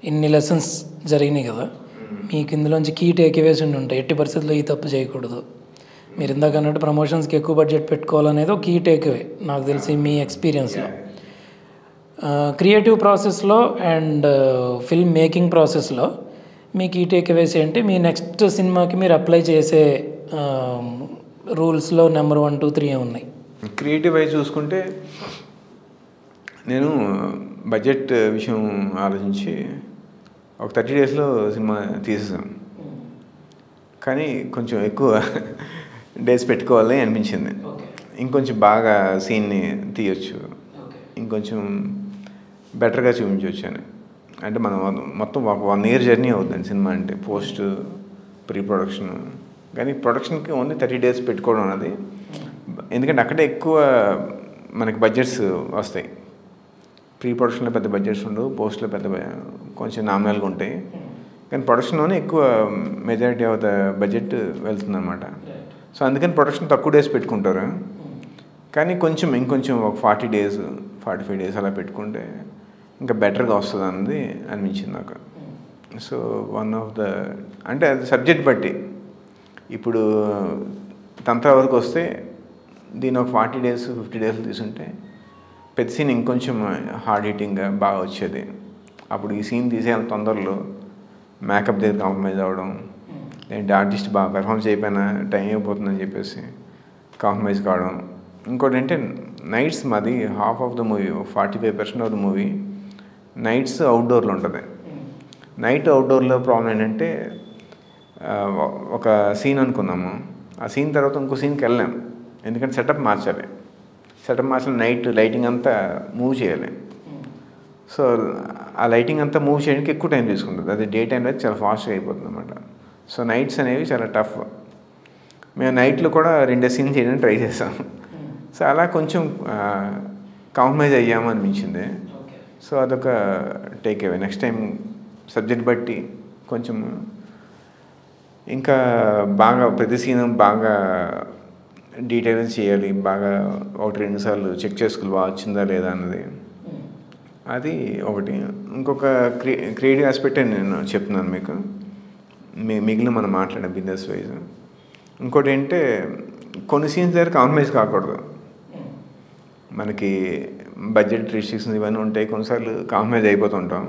ఇన్ని లెసన్స్ జరిగినాయి కదా, మీకు ఇందులోంచి కీ టేక్అవేస్ ఉంటాయి, ఎట్టి పరిస్థితుల్లో ఈ తప్పు చేయకూడదు, మీరు ఇందాక అన్నట్టు ప్రమోషన్స్కి ఎక్కువ బడ్జెట్ పెట్టుకోవాలనేది ఒక కీ టేక్అవే నాకు తెలిసి మీ ఎక్స్పీరియన్స్లో. క్రియేటివ్ ప్రాసెస్లో అండ్ ఫిల్మ్ మేకింగ్ ప్రాసెస్లో మీ కీ టేక్అవేస్ ఏంటి? మీ నెక్స్ట్ సినిమాకి మీరు అప్లై చేసే రూల్స్లో నెంబర్ 1, 2, 3 ఉన్నాయి? క్రియేటివ్ వైజ్ చూసుకుంటే నేను బడ్జెట్ విషయం ఆలోచించి ఒక 30 డేస్లో సినిమా తీసేసాను. కానీ కొంచెం ఎక్కువ డేస్ పెట్టుకోవాలి అనిపించింది. ఇంకొంచెం బాగా సీన్ని తీయొచ్చు, ఇంకొంచెం బెటర్గా చూపించవచ్చు అని. అంటే మనం మొత్తం ఒక 1 year జర్నీ అవుతుంది సినిమా అంటే, పోస్ట్ ప్రీ ప్రొడక్షన్. కానీ ప్రొడక్షన్కి ఓన్లీ 30 days పెట్టుకోవడం అన్నది, ఎందుకంటే అక్కడే ఎక్కువ మనకి బడ్జెట్స్ వస్తాయి. ప్రీ ప్రొడక్షన్లో పెద్ద బడ్జెట్స్ ఉండవు, పోస్ట్లో కొంచెం నామినల్గా ఉంటాయి. కానీ ప్రొడక్షన్లోనే ఎక్కువ మెజారిటీ ఆఫ్ ద బడ్జెట్ వెళ్తుంది అనమాట. సో అందుకని ప్రొడక్షన్ తక్కువ డేస్ పెట్టుకుంటారు. కానీ ఇంకొంచెం ఒక 40 days 45 days అలా పెట్టుకుంటే ఇంకా బెటర్గా వస్తుంది అన్నది అనిపించింది నాకు. సో అంటే అది సబ్జెక్ట్ బట్టి, ఇప్పుడు తంత్ర వరకు వస్తే దీని ఒక 40 days 50 days తీసుంటే పెద్ద సీన్ ఇంకొంచెం హార్డ్ హిట్టింగ్గా బాగా వచ్చేది. అప్పుడు ఈ సీన్ తీసేయాలి తొందరలో, మేకప్ దగ్గర కాంప్రమైజ్ అవ్వడం, లేదంటే ఆర్టిస్ట్ బాగా పెర్ఫామ్ చేయకపోయినా టైం అయిపోతుందని చెప్పేసి కాంప్రమైజ్ కావడం. ఇంకోటి అంటే నైట్స్, మాది half of the movie 45% of the movie nights అవుట్డోర్లో ఉంటుంది. నైట్ అవుట్డోర్లో ప్రాబ్లం ఏంటంటే ఒక సీన్ అనుకున్నాము, ఆ సీన్ తర్వాత ఇంకో సీన్కి వెళ్ళాం, ఎందుకంటే సెటప్ మార్చాలి. నైట్ లైటింగ్ అంతా మూవ్ చేయాలి. సో ఆ లైటింగ్ అంతా మూవ్ చేయడానికి ఎక్కువ టైం తీసుకుంటుంది, అది డే టైంలో చాలా ఫాస్ట్గా అయిపోతుంది అన్నమాట. సో నైట్స్ అనేవి చాలా టఫ్. మేము నైట్లో కూడా 2 scenes చేయడానికి ట్రై చేసాం. సో అలా కొంచెం కాంప్రమైజ్ అయ్యాము అనిపించింది. సో అదొక take away. Next time subject బట్టి కొంచెం ఇంకా బాగా ప్రతి సీన్ బాగా డీటెయిల్స్ చేయాలి, బాగా 1-2 సార్లు చెక్ చేసుకోవాలి బాగా వచ్చిందా లేదా అన్నది. అది ఒకటి. ఇంకొక క్రియేటివ్ ఆస్పెక్ట్ నేను చెప్తున్నాను మీకు, మిగిలిన మనం మాట్లాడే బిజినెస్ వైజ్. ఇంకోటి ఏంటంటే కొన్ని సీన్స్ దగ్గర కాంప్రమైజ్ కాకూడదు. మనకి బడ్జెట్ రిస్ట్రిక్షన్స్ ఇవన్నీ ఉంటాయి, కొన్నిసార్లు కాంప్రమైజ్ అయిపోతుంటాం.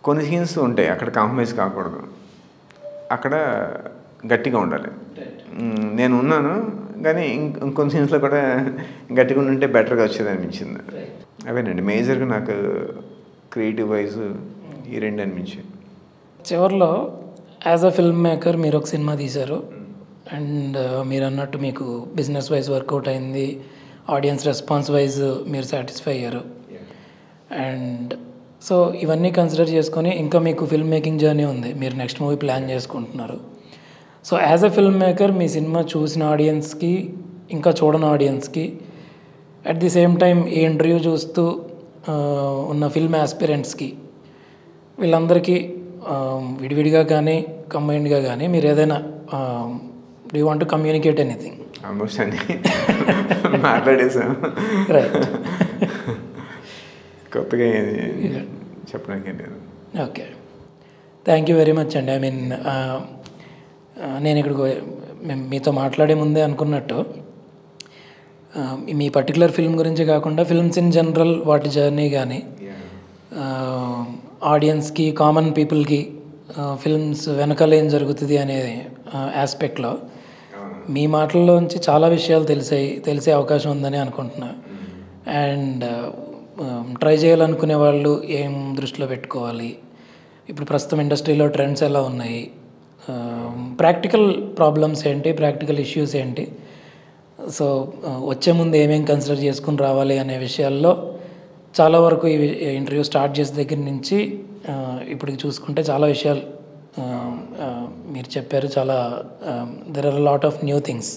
కొన్ని సీన్స్ ఉంటాయి అక్కడ కాంప్రమైజ్ కాకూడదు, అక్కడ గట్టిగా ఉండాలి. నేను ఉన్నాను కానీ ఇంకొన్ని సీన్స్లో కూడా గట్టిగా ఉంటే బెటర్గా వచ్చేది అనిపించింది. అవేనండి మేజర్గా నాకు క్రియేటివ్ వైజ్ ఈ 2 అనిపించాయి. చివరిలో యాజ్ అ ఫిల్మ్ మేకర్ మీరు ఒక సినిమా తీశారు, అండ్ మీరు అన్నట్టు మీకు బిజినెస్ వైజ్ వర్కౌట్ అయింది, ఆడియన్స్ రెస్పాన్స్ వైజ్ మీరు సాటిస్ఫై అయ్యారు. అండ్ సో ఇవన్నీ కన్సిడర్ చేసుకొని ఇంకా మీకు ఫిల్మ్ మేకింగ్ జర్నీ ఉంది, మీరు నెక్స్ట్ మూవీ ప్లాన్ చేసుకుంటున్నారు. So as a film maker me cinema చూసిన ఆడియన్స్కి, ఇంకా చూడని ఆడియన్స్కి, అట్ ది సేమ్ టైం ఈ ఇంటర్వ్యూ చూస్తూ ఉన్న ఫిల్మ్ ఆస్పిరెంట్స్కి, వీళ్ళందరికీ విడివిడిగా కానీ కంబైన్డ్గా కానీ మీరు ఏదైనా do you want to communicate anything? Almost అని మాట్లాడేసాను, రైట్. కొత్తగా చెప్పడానికి లేదు. Okay, thank you very much అండి. ఐ మీన్ నేను ఇక్కడికి మీతో మాట్లాడే ముందే అనుకున్నట్టు మీ పర్టికులర్ ఫిల్మ్ గురించి కాకుండా ఫిల్మ్స్ ఇన్ జనరల్ వాటి జర్నీ కానీ ఆడియన్స్కి, కామన్ పీపుల్కి ఫిల్మ్స్ వెనకాల ఏం జరుగుతుంది అనే ఆస్పెక్ట్లో మీ మాటల్లోంచి చాలా విషయాలు తెలిసే అవకాశం ఉందని అనుకుంటున్నా. అండ్ ట్రై చేయాలనుకునే వాళ్ళు ఏం దృష్టిలో పెట్టుకోవాలి, ఇప్పుడు ప్రస్తుతం ఇండస్ట్రీలో ట్రెండ్స్ ఎలా ఉన్నాయి, ప్రాక్టికల్ ప్రాబ్లమ్స్ ఏంటి, ప్రాక్టికల్ ఇష్యూస్ ఏంటి, సో వచ్చే ముందు ఏమేమి కన్సిడర్ చేసుకుని రావాలి అనే విషయాల్లో చాలా వరకు ఈ ఇంటర్వ్యూ స్టార్ట్ చేసే దగ్గర నుంచి ఇప్పటికి చూసుకుంటే చాలా విషయాలు మీరు చెప్పారు. చాలా there are lot of new things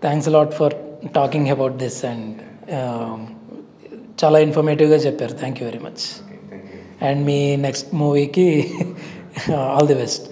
thanks a lot for talking about this and చాలా ఇన్ఫర్మేటివ్గా చెప్పారు. Thank you very much. And మీ నెక్స్ట్ మూవీకి ఆల్ ది బెస్ట్.